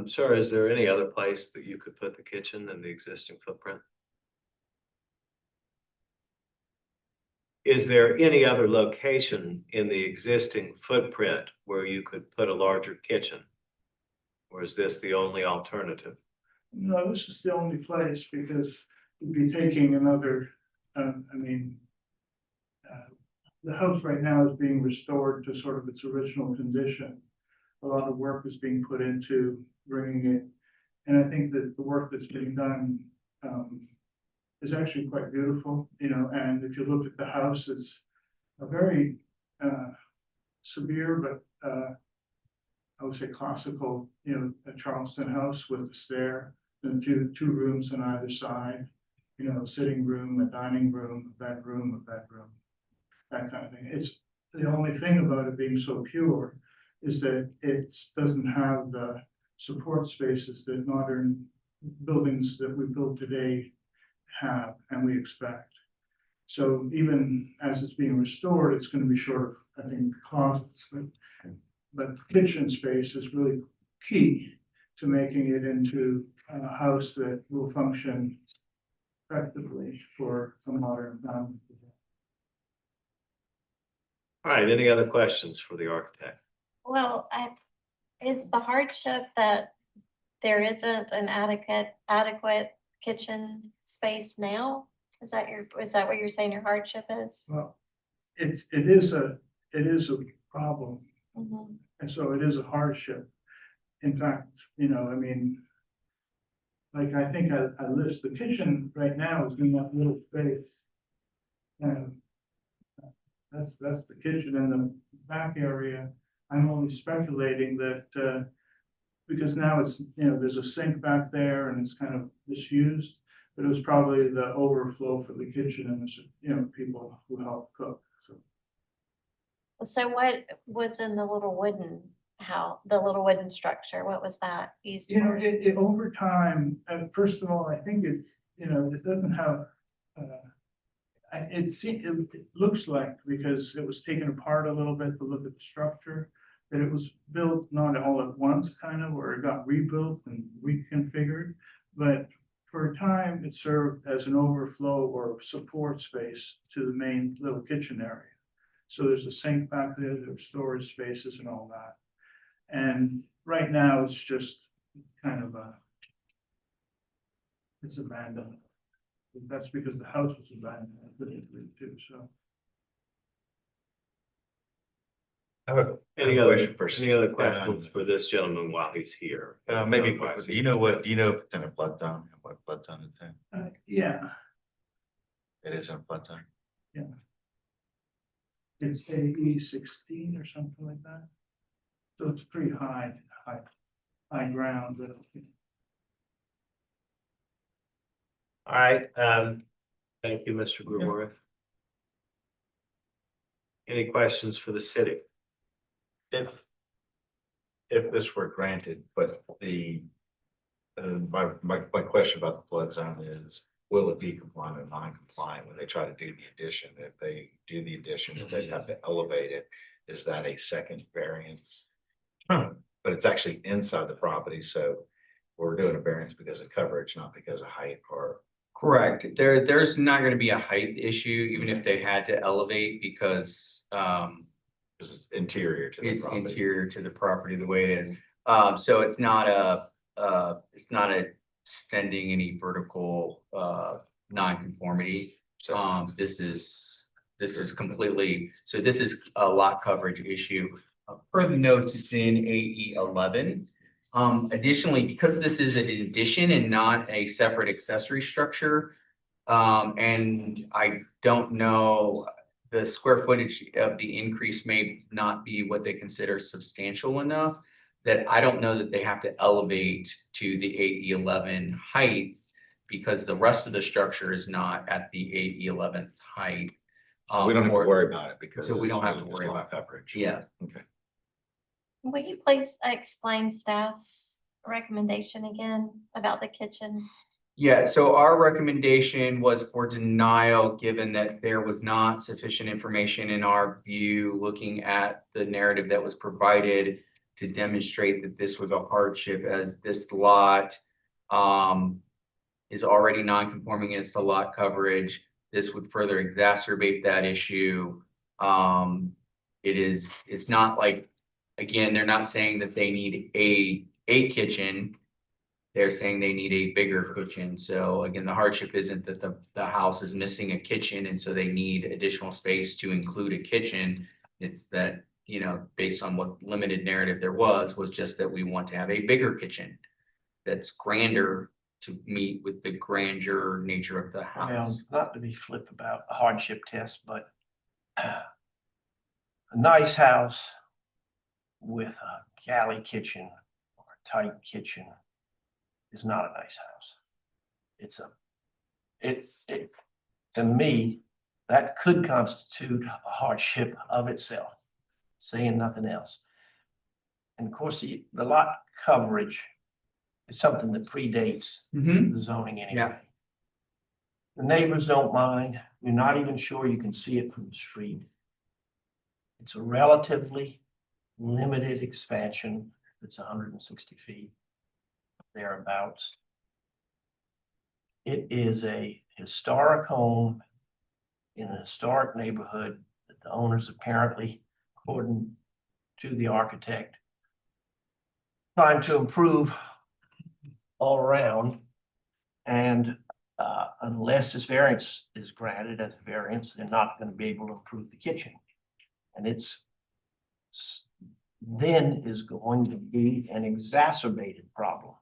Sir, is there any other place that you could put the kitchen in the existing footprint? Is there any other location in the existing footprint where you could put a larger kitchen? Or is this the only alternative? No, this is the only place, because we'd be taking another, the house right now is being restored to sort of its original condition. A lot of work is being put into bringing it, and I think that the work that's being done is actually quite beautiful, and if you look at the house, it's a very severe, but I would say classical, a Charleston house with a stair and two rooms on either side, sitting room, a dining room, a bedroom, that kind of thing. It's the only thing about it being so pure is that it doesn't have the support spaces that modern buildings that we build today have and we expect. So even as it's being restored, it's going to be short of, I think, closets, but kitchen space is really key to making it into a house that will function effectively for a modern family. All right, any other questions for the architect? Well, is the hardship that there isn't an adequate kitchen space now? Is that what you're saying your hardship is? Well, it is a problem, Mhm. and so it is a hardship. In fact, like I think I list the kitchen right now is in that little space. And that's the kitchen, in the back area. I'm only speculating that because now it's, there's a sink back there and it's kind of disused, but it was probably the overflow for the kitchen and people who help cook. So what was in the little wooden structure? What was that used for? It over time, first of all, I think it's, it doesn't have, it looks like, because it was taken apart a little bit to look at the structure, that it was built not all at once, kind of, or it got rebuilt and reconfigured, but for a time it served as an overflow or support space to the main little kitchen area. So there's a sink back there, there's storage spaces and all that. And right now it's just kind of it's abandoned. That's because the house was abandoned too, so. Any other questions for this gentleman while he's here? Maybe quickly, you know what kind of flood zone, what flood zone it's in? Yeah, It is in a flood zone. it's AE 16 or something like that. So it's pretty high ground, but. All right, thank you, Mr. Grigoriev. Any questions for the city? If this were granted, but my question about the flood zone is, will it be compliant or non-compliant when they try to do the addition? If they do the addition, if they have to elevate it, is that a second variance? But it's actually inside the property, so we're doing a variance because of coverage, not because of height or. Correct. There's not going to be a height issue, even if they had to elevate, because Because it's interior to the it's property. interior to the property the way it is. So it's not extending any vertical non-conformity. This is completely, so this is a lot coverage issue. Per the notes, it's in AE 11. Additionally, because this is an addition and not a separate accessory structure, and I don't know, the square footage of the increase may not be what they consider substantial enough, that I don't know that they have to elevate to the AE11 height because the rest of the structure is not at the AE11 height. We don't have to or- worry about it because. So we it's don't have to really worry just lot about coverage. Yeah. Okay. Will you please explain staff's recommendation again about the kitchen? Yeah, so our recommendation was for denial, given that there was not sufficient information in our view, looking at the narrative that was provided to demonstrate that this was a hardship, as this lot is already non-conforming as to lot coverage. This would further exacerbate that issue. It's not like, again, they're not saying that they need a kitchen. They're saying they need a bigger kitchen. So again, the hardship isn't that the house is missing a kitchen and so they need additional space to include a kitchen. It's that, you know, based on what limited narrative there was just that we want to have a bigger kitchen that's grander to meet with the grandeur nature of the Well, house. not to be flip about a hardship test, but a nice house with a galley kitchen or a tight kitchen is not a nice house. To me, that could constitute a hardship of itself, saying nothing else. And of course, the lot coverage is something that predates the zoning anyway. Yeah. The neighbors don't mind. You're not even sure you can see it from the street. It's a relatively limited expansion. It's 160 feet thereabouts. It is a historic home in a historic neighborhood that the owners apparently, according to the architect, trying to improve all around. And unless this variance is granted as a variance, they're not going to be able to improve the kitchen. And then is going to be an exacerbated problem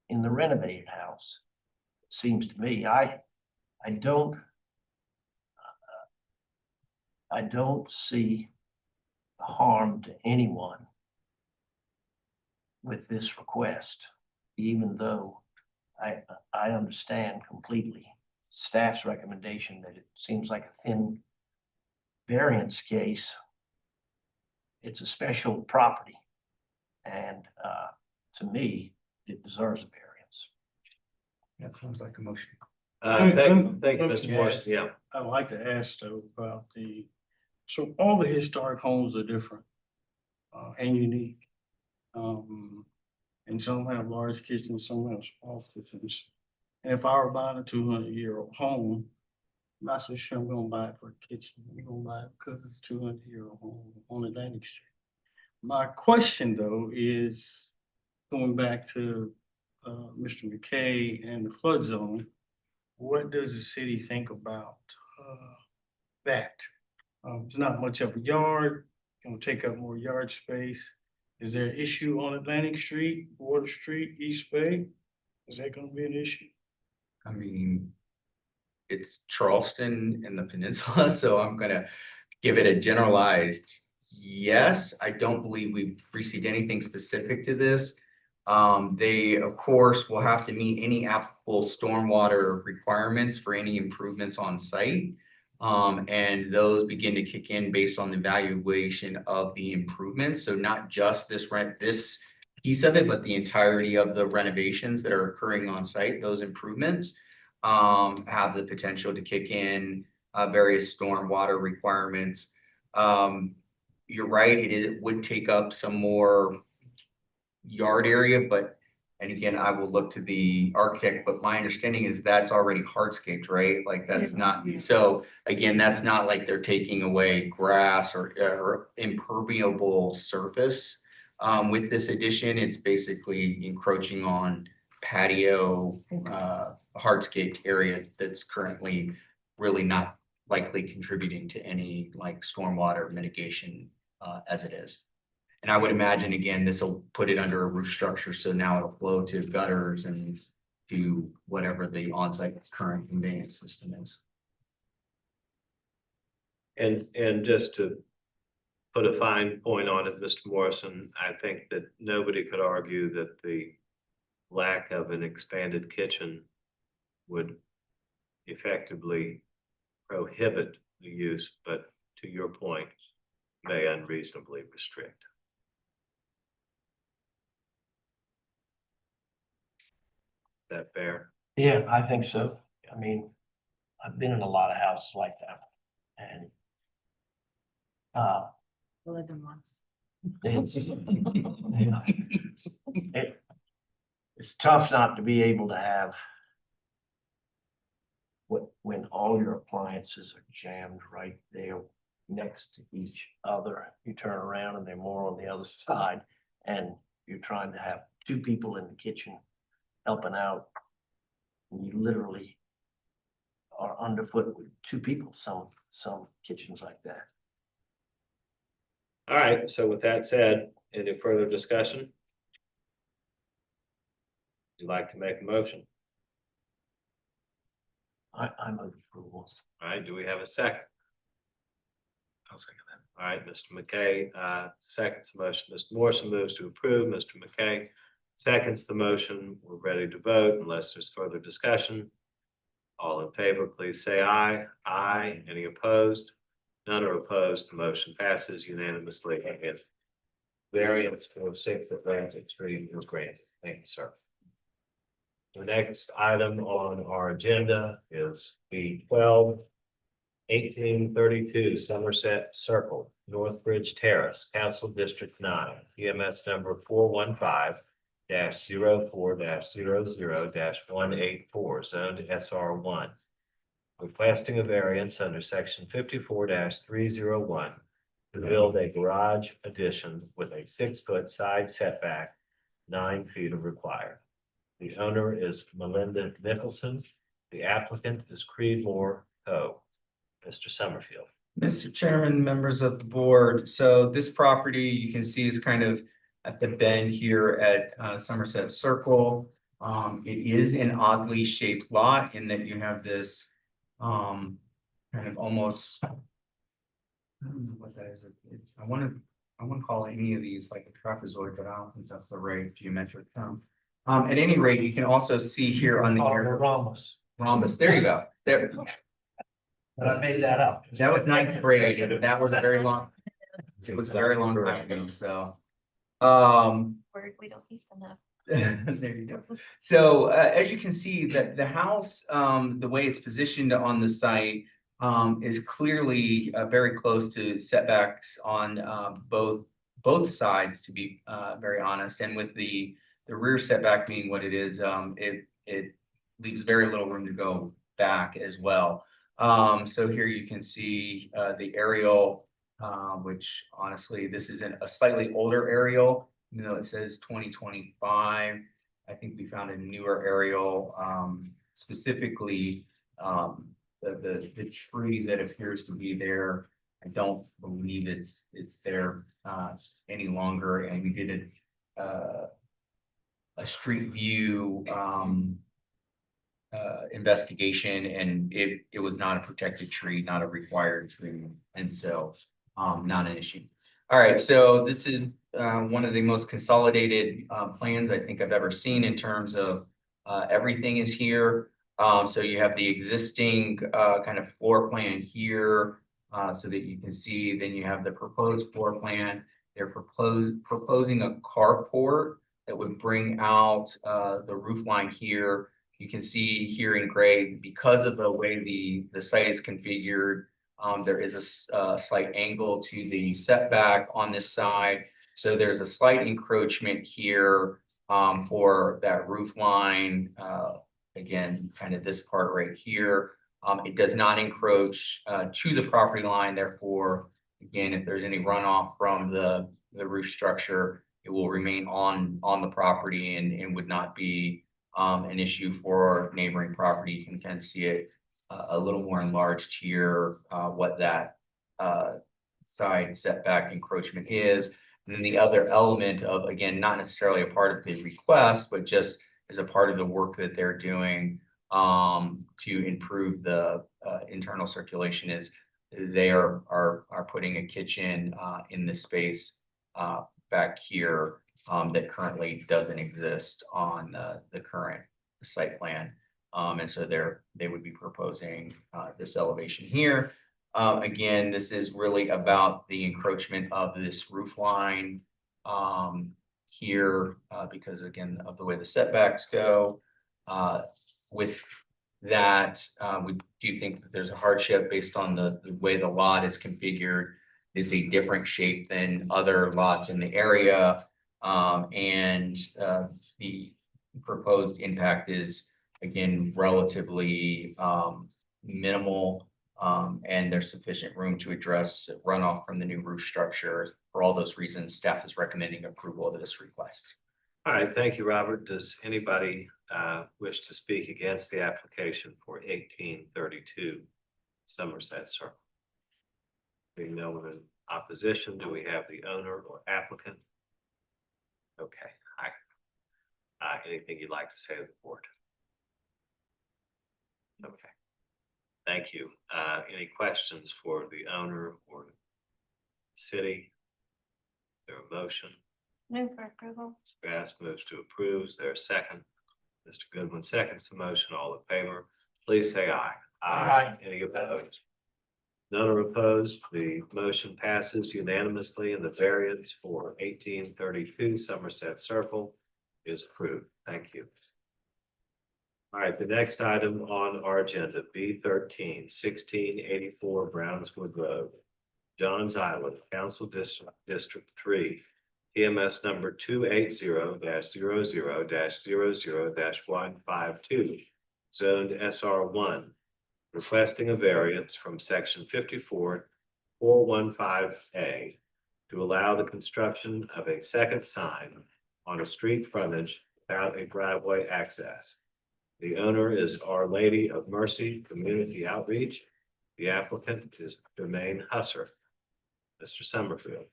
in the renovated house. It seems to me, I don't see harm to anyone with this request, even though I understand completely staff's recommendation that it seems like a thin variance case. It's a special property, and to me, it deserves a variance. That sounds like a motion. Thank you, Let me Mr. Morris. ask. Yeah. I'd like to ask though about so all the historic homes are different and unique. And some have large kitchens, some have small kitchens. And if I were buying a 200-year-old home, I'm not so sure I'm gonna buy it for a kitchen. I'm gonna buy it because it's a 200-year-old home on Atlantic Street. My question though is going back to Mr. McKay and the flood zone. What does the city think about that? There's not much of a yard, gonna take up more yard space. Is there an issue on Atlantic Street, Water Street, East Bay? Is that gonna be an issue? I mean, it's Charleston and the peninsula, so I'm gonna give it a generalized yes. I don't believe we've received anything specific to this. They, of course, will have to meet any applicable stormwater requirements for any improvements on site. And those begin to kick in based on the valuation of the improvements. So not just this piece of it, but the entirety of the renovations that are occurring on site. Those improvements have the potential to kick in various stormwater requirements. You're right, it would take up some more yard area, and again, I will look to the architect, but my understanding is that's already hardscaped, right? Like that's not, so again, that's not like they're taking away grass or impermeable surface. With this addition, it's basically encroaching on patio, hardscaped area that's currently really not likely contributing to any like stormwater mitigation as it is. And I would imagine, again, this will put it under a roof structure, so now it'll flow to gutters and to whatever the on-site current conveyance system is. And just to put a fine point on it, Mr. Morrison, I think that nobody could argue that the lack of an expanded kitchen would effectively prohibit the use, but to your point, may unreasonably restrict. Is that fair? Yeah, I think so. I mean, I've been in a lot of houses like that and Live in one. it's, it's tough not to be able to have when all your appliances are jammed right there next to each other. You turn around and they're more on the other side, and you're trying to have two people in the kitchen helping out. And you literally are underfoot with two people, some kitchens like that. All right, so with that said, any further discussion? Would you like to make a motion? I move approval. All right, do we have a second? I'll second that. All right, Mr. McKay, seconds the motion. Mr. Morrison moves to approve. Mr. McKay seconds the motion. We're ready to vote unless there's further discussion. All in favor, please say aye. Aye. Any opposed? None are opposed. The motion passes unanimously. And variance for 6th Atlantic Street was granted. Thank you, sir. The next item on our agenda is the 1832 Somerset Circle, Northbridge Terrace, Council District 9, EMS number 415-04-00-184, zoned SR1. Requesting a variance under section 54-301 to build a garage addition with a 6-foot side setback, 9 feet of required. The owner is Melinda Nicholson. The applicant is Creedmoor Co. Mr. Summerfield. Mr. Chairman, members of the board, so this property you can see is kind of at the bend here at Somerset Circle. It is an oddly shaped lot in that you have this kind of almost, I don't know what that is. I want to call any of these like a trapezoid, but I don't think that's the right geometric term. At any rate, you can also see here on the Rhombus. rhombus. There you go. There. But I made that up. That was ninth grade. That was a very long. It was a very long time ago. So, Word we don't use enough. there you go. So as you can see that the house, the way it's positioned on the site is clearly very close to setbacks on both sides, to be very honest. And with the rear setback being what it is, it leaves very little room to go back as well. So here you can see the aerial, which honestly, this is a slightly older aerial. Even though it says 2025, I think we found a newer aerial, specifically the tree that appears to be there. I don't believe it's there any longer, and we did a street view investigation, and it was not a protected tree, not a required tree, and so not an issue. All right, so this is one of the most consolidated plans I think I've ever seen in terms of everything is here. So you have the existing kind of floor plan here so that you can see. Then you have the proposed floor plan. They're proposing a carport that would bring out the roof line here. You can see here in gray, because of the way the site is configured, there is a slight angle to the setback on this side. So there's a slight encroachment here for that roof line. Again, kind of this part right here. It does not encroach to the property line. Therefore, again, if there's any runoff from the roof structure, it will remain on the property and would not be an issue for neighboring property. You can kind of see it a little more enlarged here, what that side setback encroachment is. And then the other element of, again, not necessarily a part of the request, but just as a part of the work that they're doing to improve the internal circulation, is they are putting a kitchen in the space back here that currently doesn't exist on the current site plan. And so they would be proposing this elevation here. Again, this is really about the encroachment of this roof line here because again of the way the setbacks go. With that, we do think that there's a hardship based on the way the lot is configured. It's a different shape than other lots in the area. And the proposed impact is again relatively minimal. And there's sufficient room to address runoff from the new roof structure. For all those reasons, staff is recommending approval of this request. All right, thank you, Robert. Does anybody wish to speak against the application for 1832 Somerset Circle? Being no one in opposition, do we have the owner or applicant? Okay, hi. Anything you'd like to say to the board? Okay, thank you. Any questions for the owner or city? Is there a motion? Move for approval. Mr. Bass moves to approve. Is there a second? Mr. Goodwin seconds the motion. All in favor, please say aye. Aye. Any opposed? None are opposed. The motion passes unanimously and the variance for 1832 Somerset Circle is approved. Thank you. All right, the next item on our agenda, B13, 1684 Brownswood Road, Johns Island, Council District 3. TMS number 280-00-00-152, zoned SR1, requesting a variance from section 54-415A to allow the construction of a second sign on a street frontage without a driveway access. The owner is Our Lady of Mercy Community Outreach. The applicant is Jermaine Husser. Mr. Summerfield.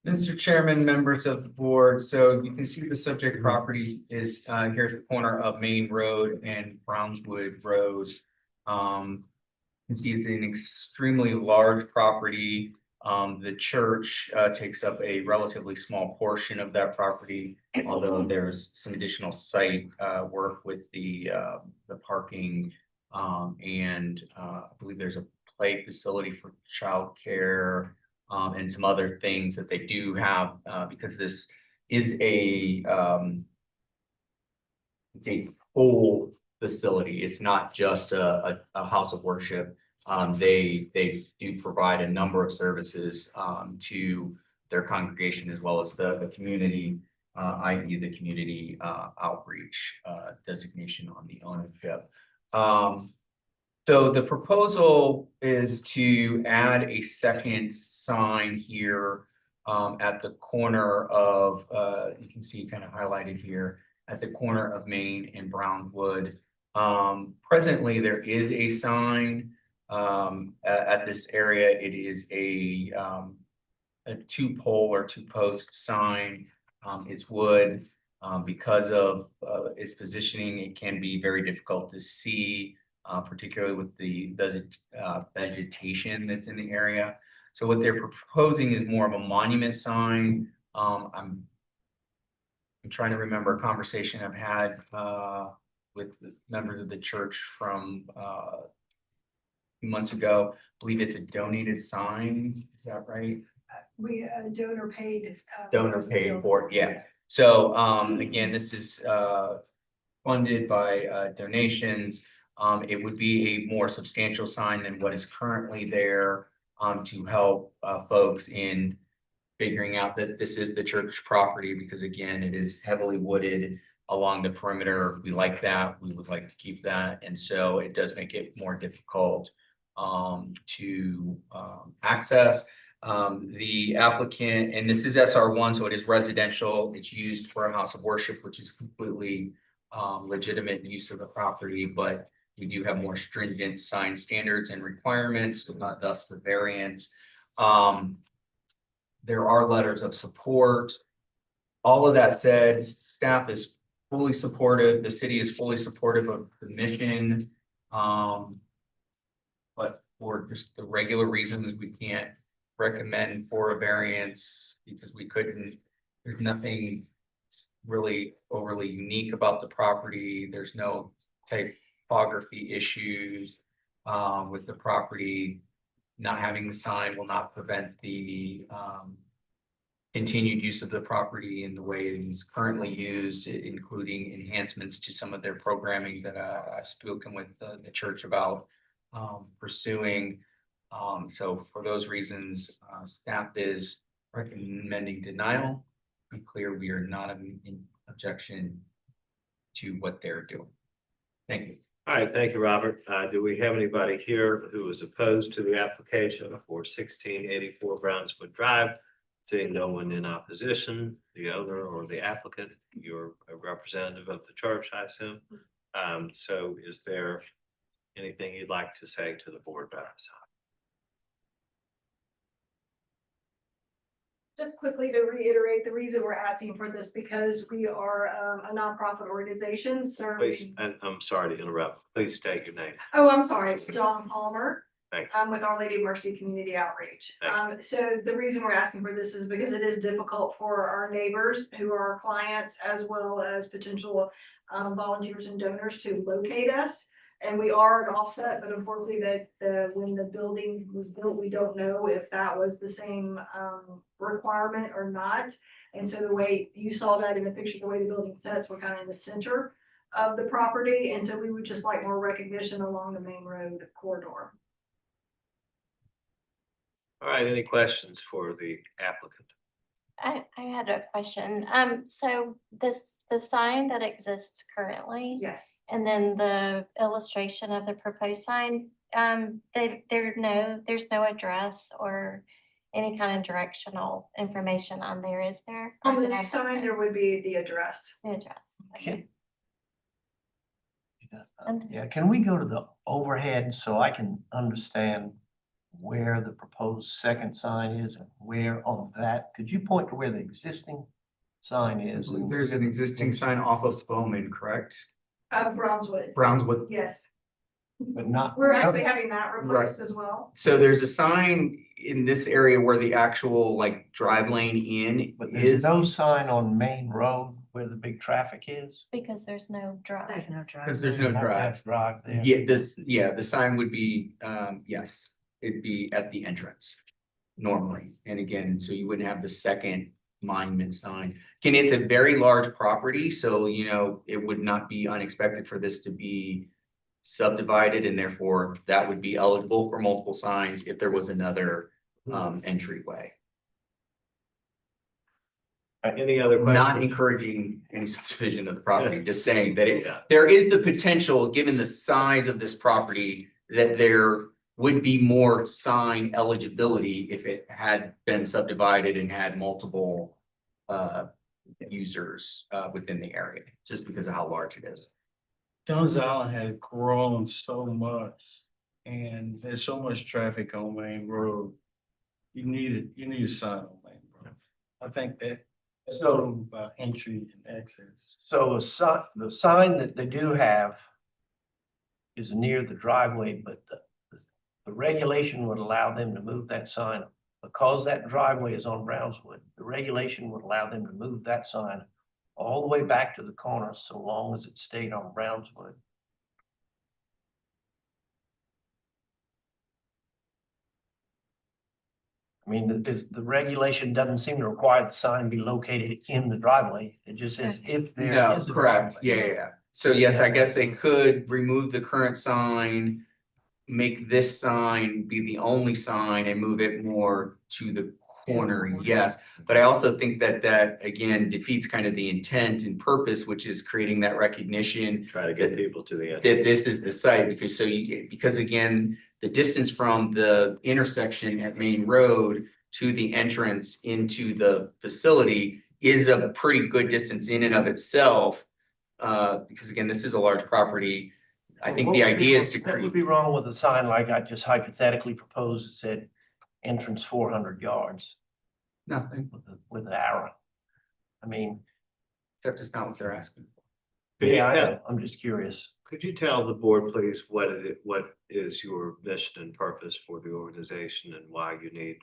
Mr. Chairman, members of the board, so you can see the subject property is here at the corner of Main Road and Brownswood Road. You can see it's an extremely large property. The church takes up a relatively small portion of that property, although there's some additional site work with the parking and I believe there's a play facility for childcare. And some other things that they do have because this is it's a full facility. It's not just a house of worship. They do provide a number of services to their congregation as well as the community, i.e. the community outreach designation on the ownership. So the proposal is to add a second sign here at the corner of, you can see kind of highlighted here, at the corner of Main and Brownwood. Presently, there is a sign at this area. It is a 2-pole or 2-post sign. It's wood. Because of its positioning, it can be very difficult to see. Particularly with the vegetation that's in the area. So what they're proposing is more of a monument sign. I'm trying to remember a conversation I've had with members of the church from a few months ago. I believe it's a donated sign. Is that right? We donor paid. Donor paid for it, yeah. So again, this is funded by donations. It would be a more substantial sign than what is currently there to help folks in figuring out that this is the church property because again, it is heavily wooded along the perimeter. We like that. We would like to keep that. And so it does make it more difficult to access. The applicant, and this is SR1, so it is residential. It's used for a house of worship, which is completely legitimate use of the property, but we do have more stringent sign standards and requirements, thus the variance. There are letters of support. All of that said, staff is fully supportive. The city is fully supportive of the mission. But for just the regular reasons we can't recommend for a variance because we couldn't, there's nothing really overly unique about the property. There's no typography issues with the property. Not having the sign will not prevent the continued use of the property in the way it is currently used, including enhancements to some of their programming that I've spoken with the church about pursuing. So for those reasons, staff is recommending denial. Be clear, we are not in objection to what they're doing. Thank you. All right, thank you, Robert. Do we have anybody here who is opposed to the application for 1684 Brownswood Drive? Seeing no one in opposition, the owner or the applicant, you're a representative of the church, I assume. So is there anything you'd like to say to the board about this? Just quickly to reiterate, the reason we're asking for this because we are a nonprofit organization serving. Please, and I'm sorry to interrupt. Please state your name. Oh, I'm sorry, it's John Palmer. Thank I'm with Our Lady of Mercy Community Outreach. Thank So the reason we're asking for this is because it is difficult for our neighbors who are our clients as well as potential volunteers and donors to locate us. And we are an offset, but unfortunately when the building was built, we don't know if that was the same requirement or not. And so the way you saw that in the picture, the way the building sets, we're kind of in the center of the property. And so we would just like more recognition along the main road corridor. All right, any questions for the applicant? I had a question. So the sign that exists currently, Yes. and then the illustration of the proposed sign, there's no address or any kind of directional information on there, is there? Or On the did I new miss sign, that? there would be the address. The address. Okay. Yeah, can we go to the overhead so I can understand where the proposed second sign is and where on that? Could you point to where the existing sign is? and There's an existing sign off of Bowman, correct? Brownswood, Brownswood. yes. But not. We're actually having that replaced as well. So there's a sign in this area where the actual like drive lane in But there's is. no sign on Main Road where the big traffic is? Because there's no drive. Because there's no Not drive. that drive there. Yeah, the sign would be, yes, it'd be at the entrance normally. And again, so you wouldn't have the second monument sign. Again, it's a very large property, so it would not be unexpected for this to be subdivided, and therefore that would be eligible for multiple signs if there was another entryway. Any other questions? Not encouraging any subdivision of the property, just saying that there is the potential, given the size of this property, that there would be more sign eligibility if it had been subdivided and had multiple users within the area, just because of how large it is. Jones Island had grown so much and there's so much traffic on Main Road. You need a sign on Main Road. I think that so about entry and exits. So the sign that they do have is near the driveway, but the regulation would allow them to move that sign. Because that driveway is on Brownswood, the regulation would allow them to move that sign all the way back to the corner, so long as it stayed on Brownswood. I mean, the regulation doesn't seem to require the sign be located in the driveway. It just says if there No, is a correct, driveway. yeah. So yes, I guess they could remove the current sign, make this sign be the only sign and move it more to the corner, yes. But I also think that again defeats kind of the intent and purpose, which is creating that recognition Try to get people to the that end. this is the site, because again, the distance from the intersection at Main Road to the entrance into the facility is a pretty good distance in and of itself. Because again, this is a large property. I think the idea is to What would create. be wrong with a sign like I just hypothetically proposed that said entrance 400 yards Nothing, with an arrow? I mean, except it's not what they're asking for. Could you Yeah, I tell- know. I'm just curious. Could you tell the board, please, what is your mission and purpose for the organization and why you need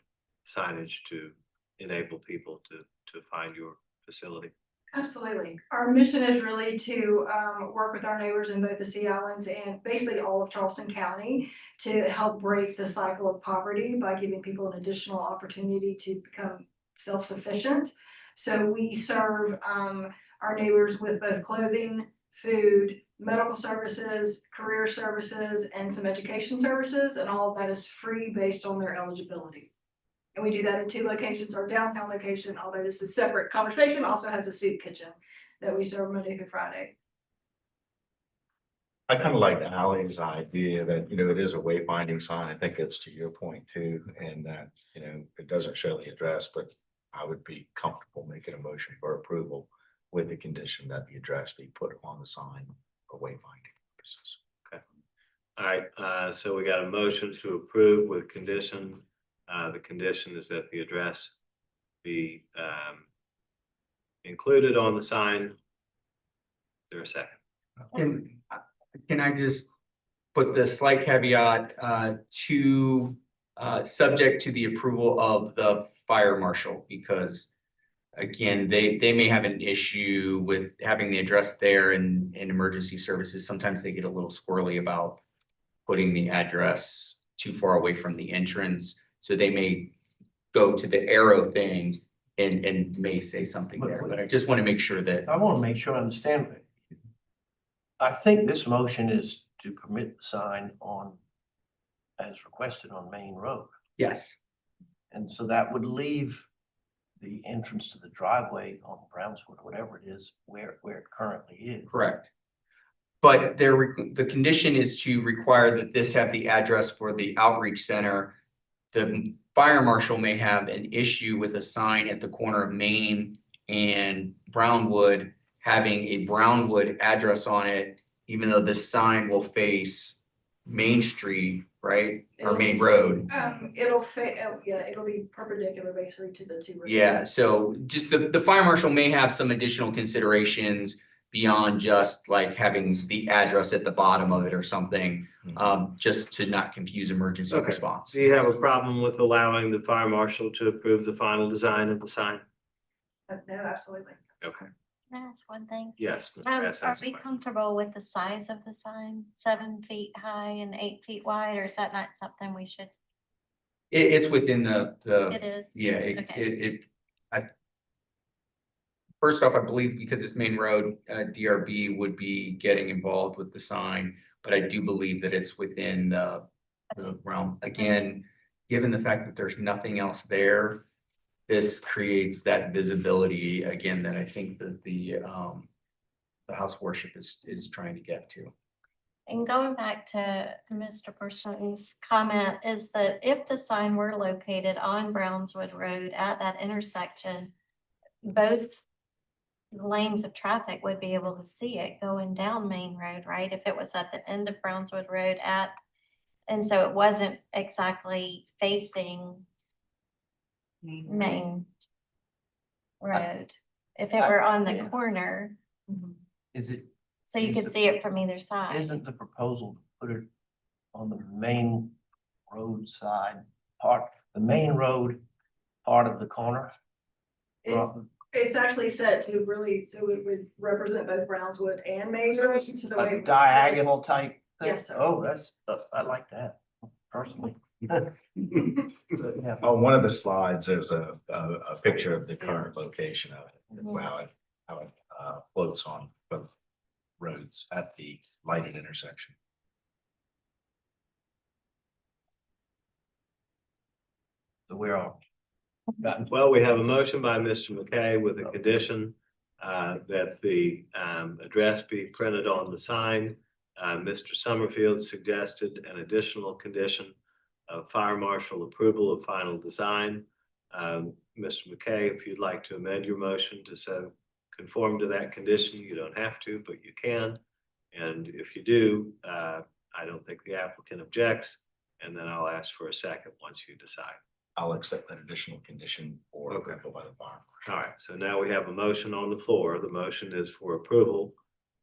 signage to enable people to find your facility? Absolutely. Our mission is really to work with our neighbors in both the Sea Islands and basically all of Charleston County to help break the cycle of poverty by giving people an additional opportunity to become self-sufficient. So we serve our neighbors with both clothing, food, medical services, career services, and some education services, and all of that is free based on their eligibility. And we do that in 2 locations. Our downtown location, although this is a separate conversation, also has a soup kitchen that we serve Monday through Friday. I kind of like Ally's idea that, it is a wayfinding sign. I think it's to your point too, and that, it doesn't show the address, but I would be comfortable making a motion for approval with the condition that the address be put on the sign for wayfinding purposes. All right, so we got a motion to approve with condition. The condition is that the address be included on the sign. Is there a second? Can I just put the slight caveat to subject to the approval of the fire marshal, because again, they may have an issue with having the address there in emergency services. Sometimes they get a little squirrely about putting the address too far away from the entrance. So they may go to the arrow thing and may say something there, but I just want to make sure that. I want to make sure I understand. I think this motion is to permit the sign on, as requested on Main Road. Yes, And so that would leave the entrance to the driveway on Brownswood, whatever it is, where it currently is. correct. But the condition is to require that this have the address for the outreach center. The fire marshal may have an issue with a sign at the corner of Main and Brownwood having a Brownwood address on it, even though this sign will face Main Street, right? Or Main Road. It'll be perpendicular basically to the 2 roads. Yeah, so just the fire marshal may have some additional considerations beyond just like having the address at the bottom of it or something, just to not confuse emergency Okay. response. Do you have a problem with allowing the fire marshal to approve the final design of the sign? No, absolutely. Okay, Can I ask one thing? yes. Mr. Bass Are has a we question. comfortable with the size of the sign, 7 feet high and 8 feet wide, or is that not something we should? It's within the, It is. yeah, Okay. first off, I believe because it's Main Road, DRB would be getting involved with the sign, but I do believe that it's within the realm. Again, given the fact that there's nothing else there, this creates that visibility again that I think that the house of worship is trying to get to. And going back to Mr. Person's comment is that if the sign were located on Brownswood Road at that intersection, both lanes of traffic would be able to see it going down Main Road, right? If it was at the end of Brownswood Road and so it wasn't exactly facing Main Road. If it were on the Yeah. corner, Is it, so you Is could the- see it from either side. isn't the proposal to put it on the main road side part, the main road part of the corner? It's actually set to really, so it would represent both Brownswood and Main Road to the way. A diagonal type thing? Yes, sir. Oh, I like that personally. So, yeah. On one of the slides, there's a picture of the current location of it, Mhm. how it floats on both roads at the lighted intersection. So we're on. Well, we have a motion by Mr. McKay with a condition that the address be printed on the sign. Mr. Summerfield suggested an additional condition of fire marshal approval of final design. Mr. McKay, if you'd like to amend your motion to so conform to that condition, you don't have to, but you can. And if you do, I don't think the applicant objects, and then I'll ask for a second once you decide. I'll accept that additional condition for approval by the fire. All right, so now we have a motion on the floor. The motion is for approval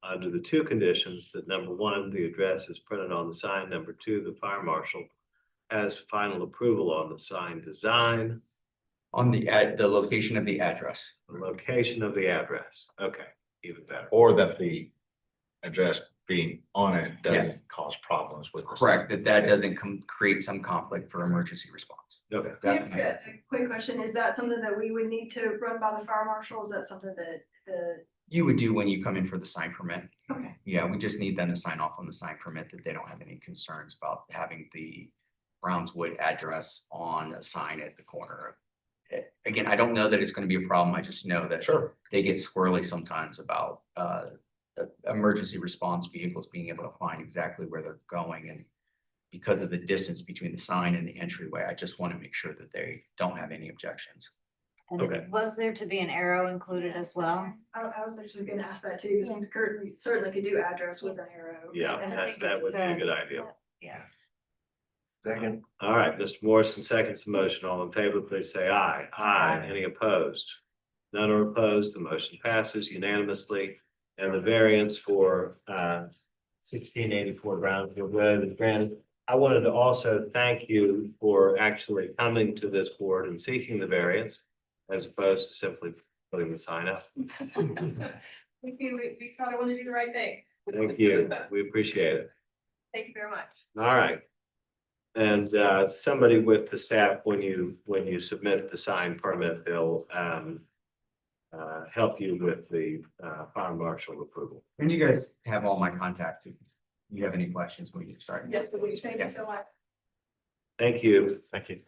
under the two conditions that number one, the address is printed on the sign. Number two, the fire marshal has final approval on the sign design, On the location of the address. the location of the address. Okay, even better. Or that the address being on it Yes. doesn't cause problems with. the Correct, that doesn't create some conflict for emergency response. Okay. Can I ask a quick question? Is that something that we would need to run by the fire marshal? Is that something that You would do when you come in for the sign permit. okay, Yeah, we just need them to sign off on the sign permit that they don't have any concerns about having the Brownswood address on a sign at the corner. Again, I don't know that it's gonna be a problem. I just know that Sure. they get squirrely sometimes about emergency response vehicles being able to find exactly where they're going. And because of the distance between the sign and the entryway, I just want to make sure that they don't have any objections. Okay. Was there to be an arrow included as well? I was actually gonna ask that too, because Kurt certainly could do address with an arrow. Yeah, And I that's, think that would be a good idea. Yeah. Second, All right, Mr. Morrison seconds the motion. All in favor, please say aye. Aye. Any opposed? None are opposed. The motion passes unanimously. And the variance for 1684 Brownfield Road is granted. I wanted to also thank you for actually coming to this board and seeking the variance as opposed to simply putting the sign up. We thought I wanted to do the right thing. Thank you. We appreciate it. Thank you very much. All right. And somebody with the staff, when you submit the sign permit, they'll help you with the fire marshal approval. And you guys have all my contact. If you have any questions, we can start. Yes, please. Thank you so much. Thank you. Thank you.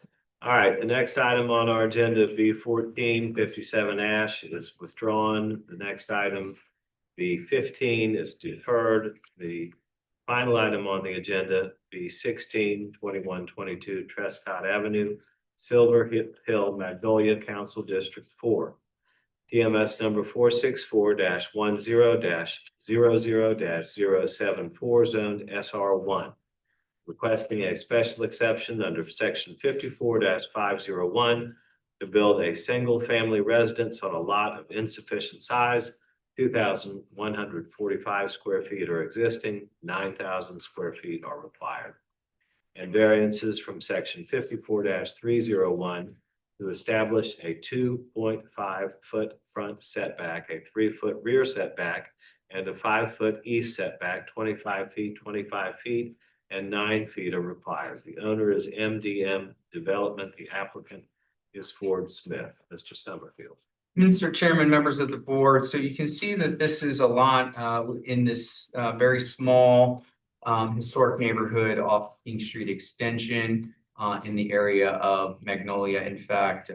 All right, the next item on our agenda, B14 57 Ash is withdrawn. The next item, B15 is deferred. The final item on the agenda, B16 2122 Trescott Avenue, Silver Hill, Magnolia, Council District 4. TMS number 464-10-00-074, zoned SR1. Requesting a special exception under section 54-501 to build a single-family residence on a lot of insufficient size, 2,145 square feet are existing, 9,000 square feet are required. And variances from section 54-301 to establish a 2.5-foot front setback, a 3-foot rear setback, and a 5-foot east setback, 25 feet, 25 feet, and 9 feet are required. The owner is MDM Development. The applicant is Ford Smith. Mr. Summerfield. Mr. Chairman, members of the board, so you can see that this is a lot in this very small historic neighborhood off King Street Extension in the area of Magnolia. In fact,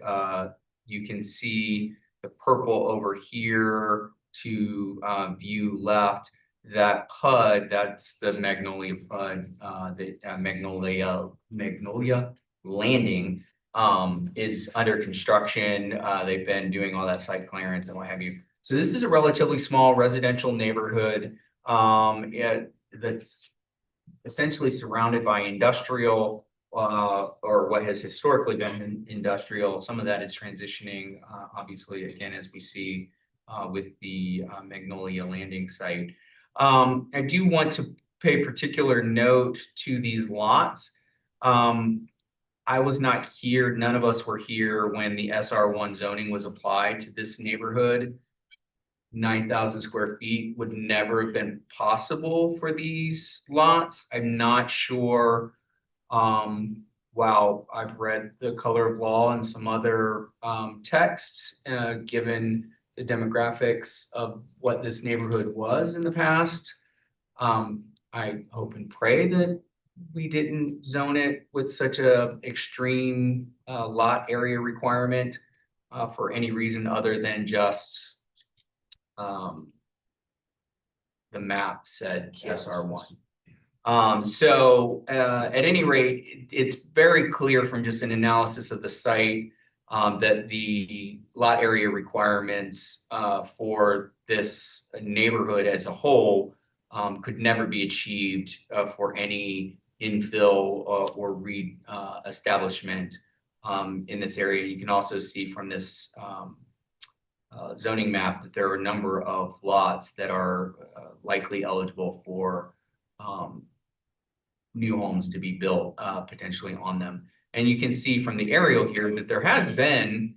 you can see the purple over here to view left. That PUD, that's the Magnolia PUD, the Magnolia Landing is under construction. They've been doing all that site clearance and what have you. So this is a relatively small residential neighborhood that's essentially surrounded by industrial or what has historically been industrial. Some of that is transitioning, obviously, again, as we see with the Magnolia Landing site. I do want to pay particular note to these lots. I was not here, none of us were here when the SR1 zoning was applied to this neighborhood. 9,000 square feet would never have been possible for these lots. I'm not sure. While I've read the Color of Law and some other texts, given the demographics of what this neighborhood was in the past, I hope and pray that we didn't zone it with such a extreme lot area requirement for any reason other than just the map said SR1. So at any rate, it's very clear from just an analysis of the site that the lot area requirements for this neighborhood as a whole could never be achieved for any infill or establishment in this area. You can also see from this zoning map that there are a number of lots that are likely eligible for new homes to be built potentially on them. And you can see from the aerial here that there has been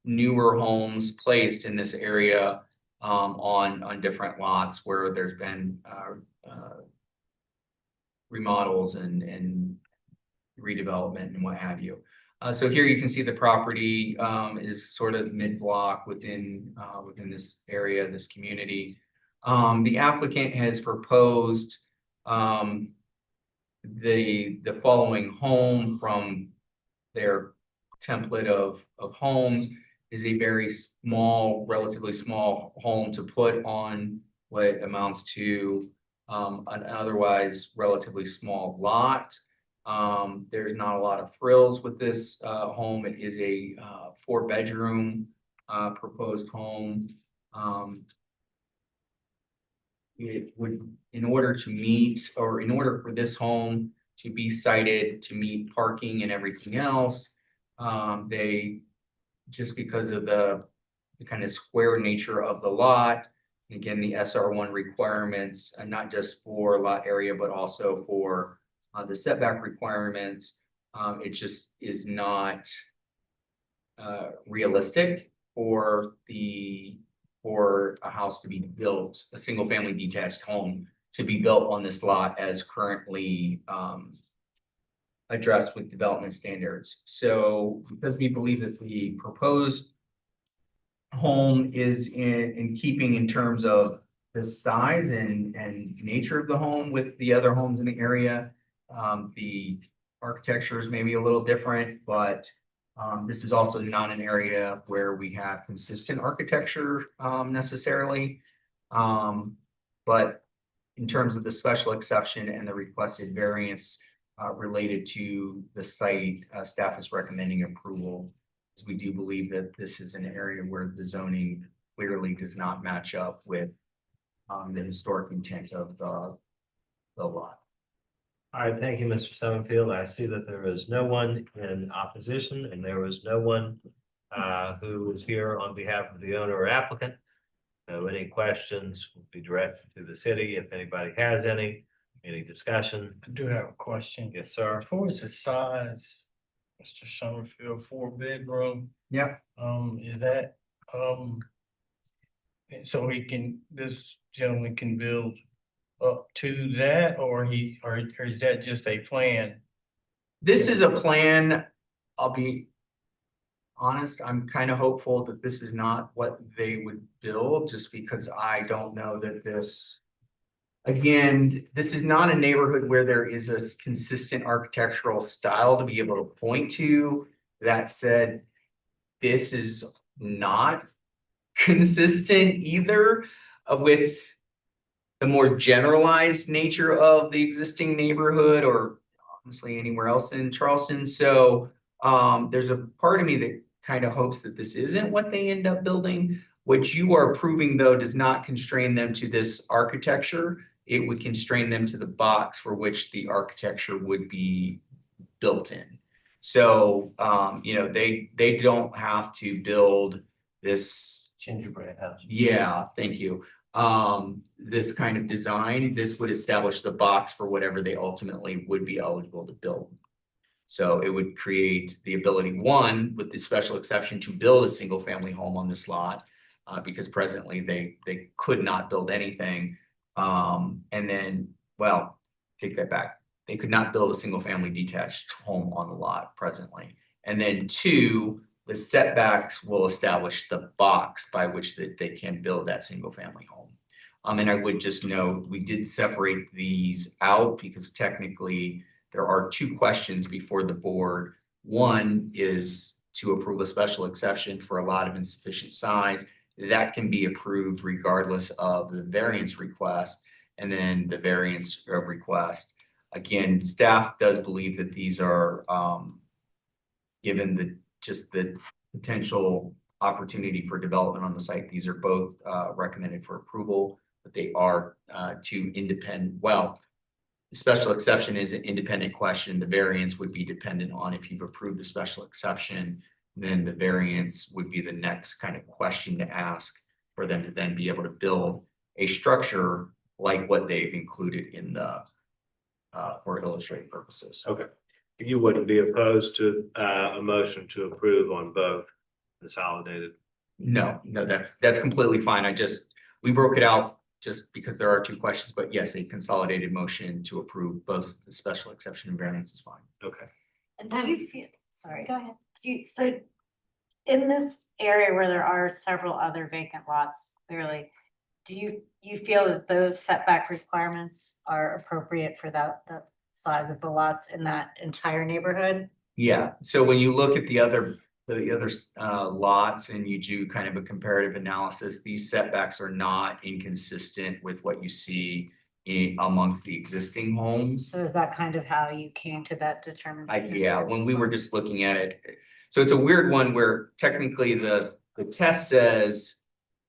newer homes placed in this area on different lots where there's been remodels and redevelopment and what have you. So here you can see the property is sort of mid-block within this area, this community. The applicant has proposed the following home from their template of homes is a very small, relatively small home to put on what amounts to an otherwise relatively small lot. There's not a lot of frills with this home. It is a 4-bedroom proposed home. It would, in order to meet, or in order for this home to be sited to meet parking and everything else, they, just because of the kind of square nature of the lot, again, the SR1 requirements, and not just for lot area, but also for the setback requirements, it just is not realistic for a house to be built, a single family detached home to be built on this lot as currently addressed with development standards. So because we believe that the proposed home is in keeping in terms of the size and nature of the home with the other homes in the area, the architecture is maybe a little different, but this is also not an area where we have consistent architecture necessarily. But in terms of the special exception and the requested variance related to the site, staff is recommending approval. As we do believe that this is an area where the zoning clearly does not match up with the historic intent of the lot. All right, thank you, Mr. Summerfield. I see that there is no one in opposition and there was no one who is here on behalf of the owner or applicant. So any questions will be directed to the city if anybody has any discussion. I do have a question. Yes, sir. As far as the size, Mr. Summerfield, 4-bedroom, Yeah. is that, so this gentleman can build up to that, or is that just a plan? This is a plan. I'll be honest, I'm kind of hopeful that this is not what they would build, just because I don't know that this. Again, this is not a neighborhood where there is a consistent architectural style to be able to point to. That said, this is not consistent either with the more generalized nature of the existing neighborhood, or honestly anywhere else in Charleston. So there's a part of me that kind of hopes that this isn't what they end up building. What you are approving, though, does not constrain them to this architecture. It would constrain them to the box for which the architecture would be built in. So they don't have to build this Gingerbread house. Yeah, thank you. This kind of design, this would establish the box for whatever they ultimately would be eligible to build. So it would create the ability, one, with the special exception, to build a single family home on this lot, because presently they could not build anything. And then, well, take that back. They could not build a single family detached home on the lot presently. And then two, the setbacks will establish the box by which they can build that single family home. And I would just note, we did separate these out because technically there are two questions before the board. One is to approve a special exception for a lot of insufficient size. That can be approved regardless of the variance request. And then the variance request, again, staff does believe that these are, given the potential opportunity for development on the site, these are both recommended for approval, but they are two independent. Well, the special exception is an independent question. The variance would be dependent on if you've approved the special exception. then the variance would be the next kind of question to ask for them to then be able to build a structure like what they've included in the for illustrative purposes. Okay. You wouldn't be opposed to a motion to approve on both consolidated? No, that's completely fine. We broke it out just because there are two questions, but yes, a consolidated motion to approve both the special exception and variance is fine. Okay. And do you feel, sorry, Go ahead. so in this area where there are several other vacant lots, clearly, do you feel that those setback requirements are appropriate for the size of the lots in that entire neighborhood? Yeah, so when you look at the other lots and you do kind of a comparative analysis, these setbacks are not inconsistent with what you see amongst the existing homes. So is that kind of how you came to that determination? Yeah, when we were just looking at it, so it's a weird one where technically the test says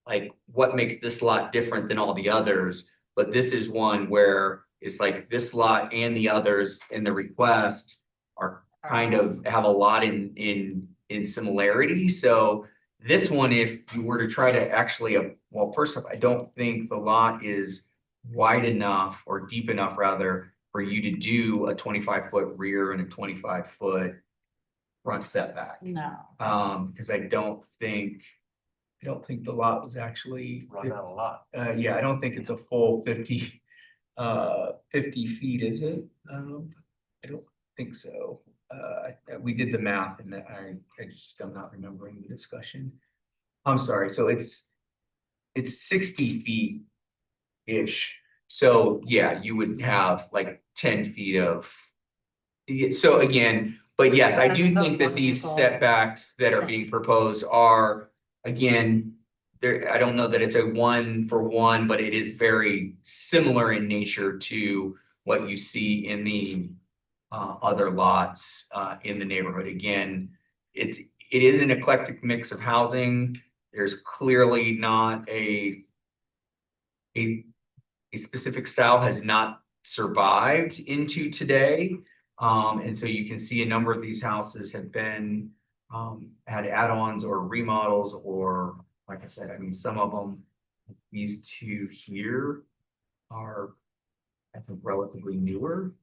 like what makes this lot different than all the others, but this is one where it's like this lot and the others in the request are kind of have a lot in similarity. So this one, if you were to try to actually, well, first off, I don't think the lot is wide enough or deep enough rather for you to do a 25-foot rear and a 25-foot front setback. No. Because I don't think the lot was actually Run out a lot. yeah, I don't think it's a full 50 feet, is it? I don't think so. We did the math and I just am not remembering the discussion. I'm sorry, so it's 60 feet-ish. So yeah, you would have like 10 feet of. So again, but yes, I do think that these setbacks that are being proposed are, again, there, I don't know that it's a 1-for-1, but it is very similar in nature to what you see in the other lots in the neighborhood. Again, it is an eclectic mix of housing. There's clearly not a specific style has not survived into today. And so you can see a number of these houses have been had add-ons or remodels, or like I said, I mean, some of them, these two here are, I think, relatively newer,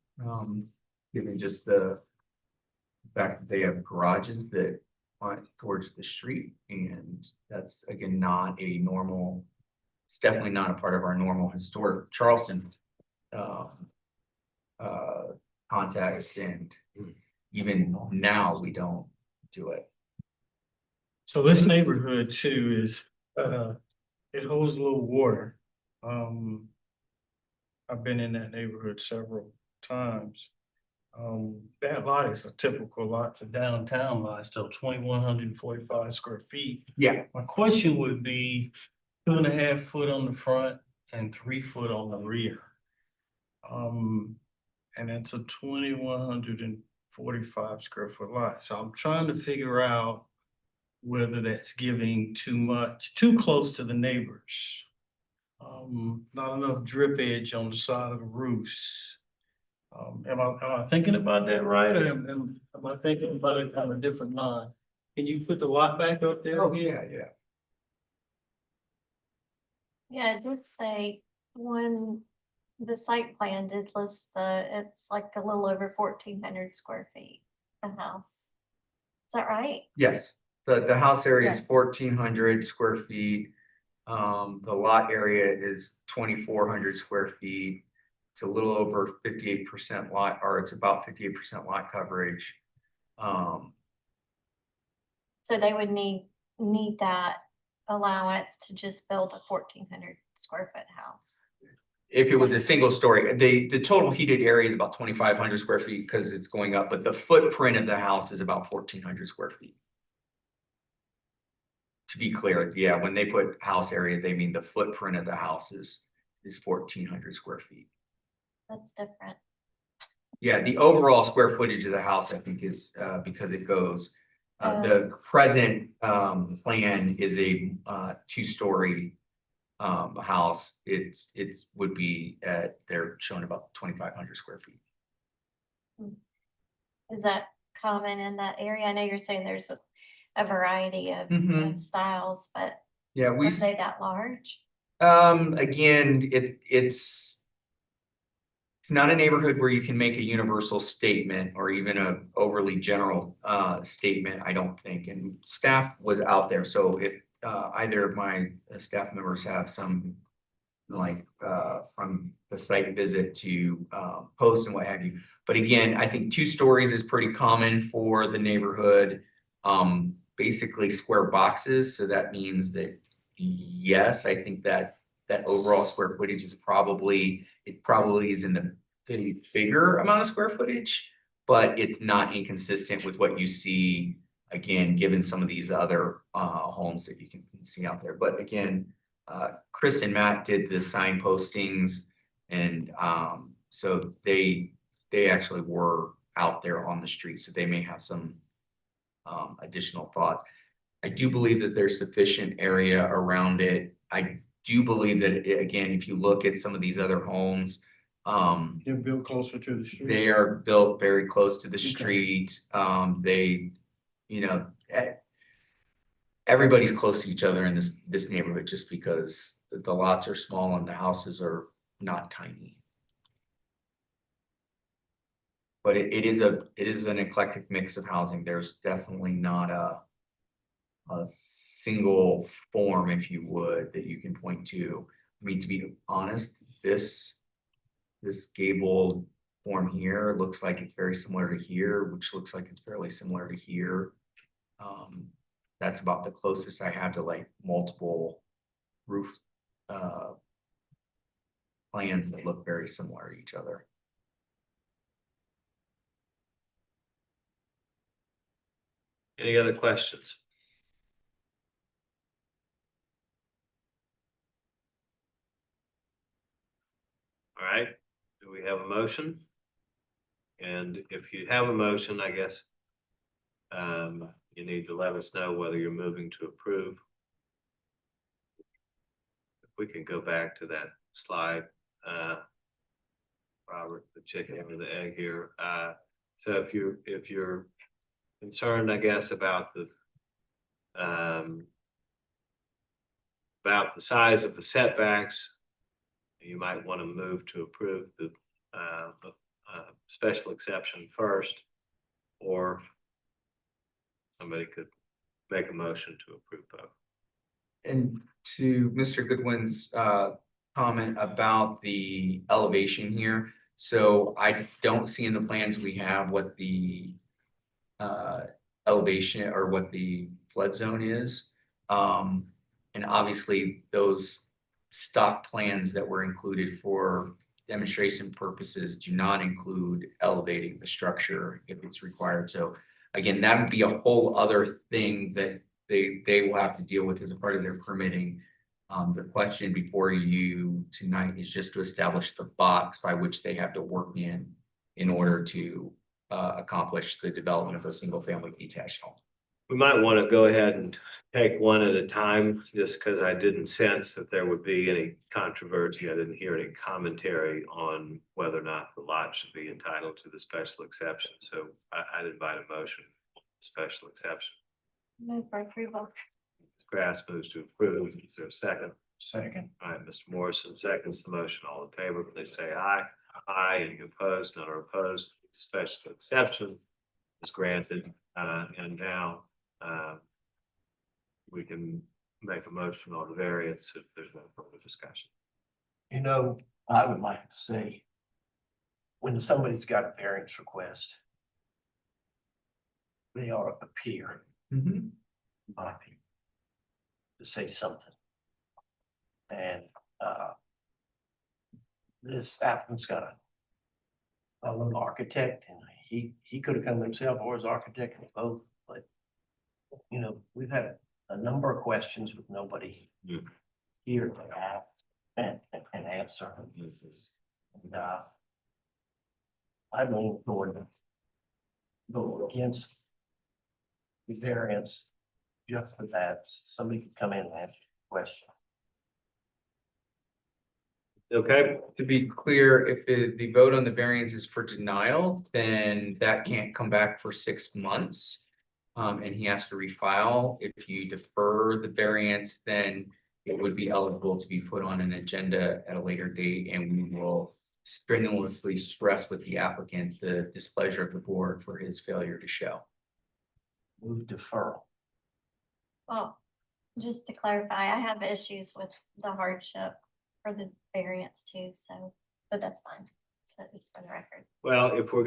given just the fact that they have garages that point towards the street. And that's, again, not a normal, it's definitely not a part of our normal historic Charleston context. And even now, we don't do it. So this neighborhood too is, it holds a little water. I've been in that neighborhood several times. That lot is a typical lot to downtown lot, still 2,145 square feet. Yeah. My question would be 2.5 foot on the front and 3 foot on the rear. And it's a 2,145 square foot lot. So I'm trying to figure out whether that's giving too close to the neighbors. Not enough drip edge on the side of the roofs. Am I thinking about that right? Or am I thinking about it on a different line? Can you put the lot back up there? Oh, again? yeah. Yeah, it did say the site plan did list it's like a little over 1,400 square feet, the house. Is that right? Yes, the house area is Yeah. 1,400 square feet. The lot area is 2,400 square feet. It's a little over 58% lot, or it's about 58% lot coverage. So they would need that allowance to just build a 1,400 square foot house. If it was a single story, the total heated area is about 2,500 square feet because it's going up, but the footprint of the house is about 1,400 square feet. To be clear, yeah, when they put house area, they mean the footprint of the house is 1,400 square feet. That's different. Yeah, the overall square footage of the house, I think, is because it goes, the present plan is a 2-story house. It's would be they're showing about 2,500 square feet. Is that common in that area? I know you're saying there's a variety of Mhm. styles, but Yeah, are they that large? again, it's not a neighborhood where you can make a universal statement or even a overly general statement, I don't think. And staff was out there, so if either of my staff members have some like from the site visit to post and what have you. But again, I think 2 stories is pretty common for the neighborhood. Basically square boxes, so that means that yes, I think that overall square footage is probably is in the bigger amount of square footage, but it's not inconsistent with what you see again, given some of these other homes that you can see out there. But again, Chris and Matt did the sign postings, and so they actually were out there on the street, so they may have some additional thoughts. I do believe that there's sufficient area around it. I do believe that again, if you look at some of these other homes, They're built closer to the street. they are built very close to the Okay. street. They, you know, everybody's close to each other in this neighborhood just because the lots are small and the houses are not tiny. But it is an eclectic mix of housing. There's definitely not a single form, if you would, that you can point to. I mean, to be honest, this gabled form here looks like it's very similar to here, which looks like it's fairly similar to here. That's about the closest I have to like multiple roof plans that look very similar to each other. Any other questions? All right, do we have a motion? And if you have a motion, I guess you need to let us know whether you're moving to approve. If we can go back to that slide, Robert, the chicken or the egg here. So if you're concerned, I guess, about the size of the setbacks, you might want to move to approve the special exception first, or somebody could make a motion to approve both. And to Mr. Goodwin's comment about the elevation here. So I don't see in the plans we have what the elevation or what the flood zone is. And obviously those stock plans that were included for demonstration purposes do not include elevating the structure if it's required. So again, that would be a whole other thing that they will have to deal with as a part of their permitting. The question before you tonight is just to establish the box by which they have to work in order to accomplish the development of a single family detached home. We might want to go ahead and take one at a time, just because I didn't sense that there would be any controversy. I didn't hear any commentary on whether or not the lot should be entitled to the special exception. So I'd invite a motion, special exception. Move for approval. Ms. Grass moves to approve. Is there a second? Second. All right, Mr. Morrison seconds the motion. All in favor, please say aye. Aye. Any opposed? None are opposed. Special exception is granted. And now we can make a motion on the variance if there's no further discussion. You know, I would like to say, when somebody's got a variance request, they ought to appear, in my opinion, to say something. And this applicant's got a little architect, and he could have come himself or his architect, both, but you know, we've had a number of questions with nobody here to ask and answer. And I lean toward go against the variance just for that. Somebody could come in and ask a question. Okay, To be clear, if the vote on the variance is for denial, then that can't come back for 6 months. and he has to refile. If you defer the variance, then it would be eligible to be put on an agenda at a later date, and we will strenuously stress with the applicant the displeasure of the board for his failure to show. Move deferral. Well, just to clarify, I have issues with the hardship for the variance too, so, but that's fine. At least for the record. Well, if we're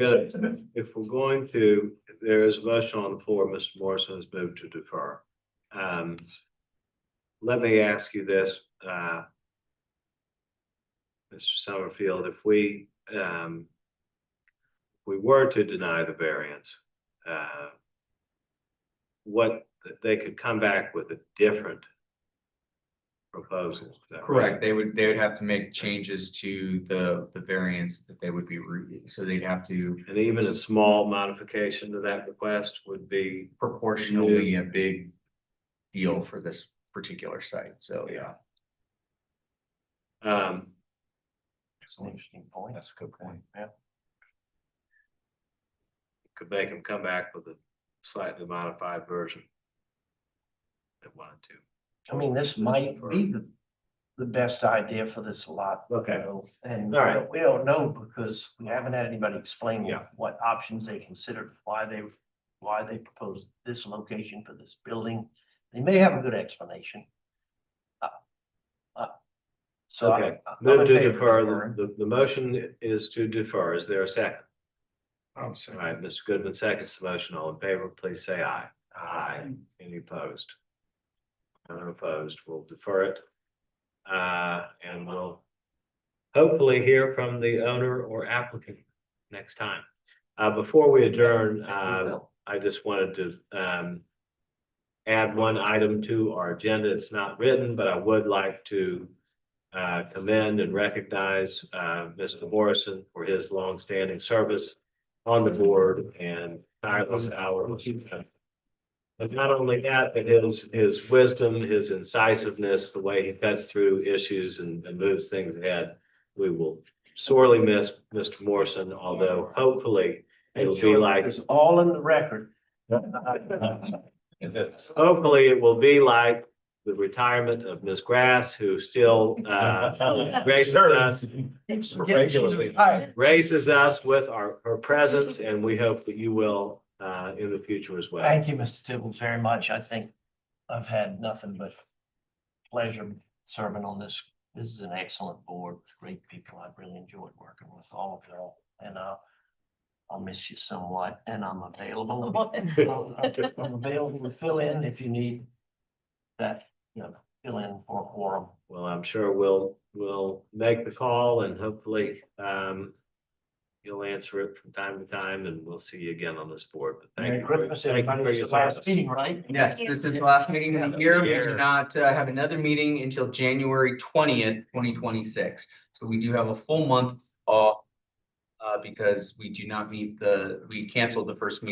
going to, there is a motion on the floor. Mr. Morrison has moved to defer. Let me ask you this, Mr. Summerfield, if we were to deny the variance, what, they could come back with a different proposal. Is that Correct. right? They would have to make changes to the variance that they would be reviewing. So they'd have to And even a small modification to that request would be, proportionally a big deal for this particular site. So, yeah. That's an interesting point. That's a good point. Yeah. could make them come back with a slightly modified version. They wanted to. I mean, this might be the best idea for this lot. Okay. You know, and All right. we don't know because we haven't had anybody explain Yeah. what options they considered, why they proposed this location for this building. They may have a good explanation. So Okay, I'm move in to favor of defer. deferring. The motion is to defer. Is there a second? I'll All say. right, Mr. Goodman seconds the motion. All in favor, please say aye. Aye. Any opposed? None opposed. We'll defer it. And we'll hopefully hear from the owner or applicant next time. Before we adjourn, I just wanted to add one item to our agenda. It's not written, but I would like to commend and recognize Mr. Morrison for his longstanding service on the board and tireless hours. But not only that, but his wisdom, his incisiveness, the way he cuts through issues and moves things ahead. We will sorely miss Mr. Morrison, although hopefully it'll be like, It's all in the record. hopefully it will be like the retirement of Ms. Grass, who still graces us. Graces us with her presence, and we hope that you will in the future as well. Thank you, Mr. Tibbles, very much. I think I've had nothing but pleasure serving on this. This is an excellent board with great people. I've really enjoyed working with all of y'all, and I'll miss you somewhat, and I'm available. I'm available to fill in if you need that, fill in for a quorum. Well, I'm sure we'll make the call and hopefully you'll answer it from time to time, and we'll see you again on this board. But thank Merry you for- Christmas, thank you everybody. for It's your the last service. meeting, right? Yes, this is the last meeting of the year. We Yeah. do not have another meeting until January 20th, 2026. So we do have a full month off because we do not meet we canceled the first meeting.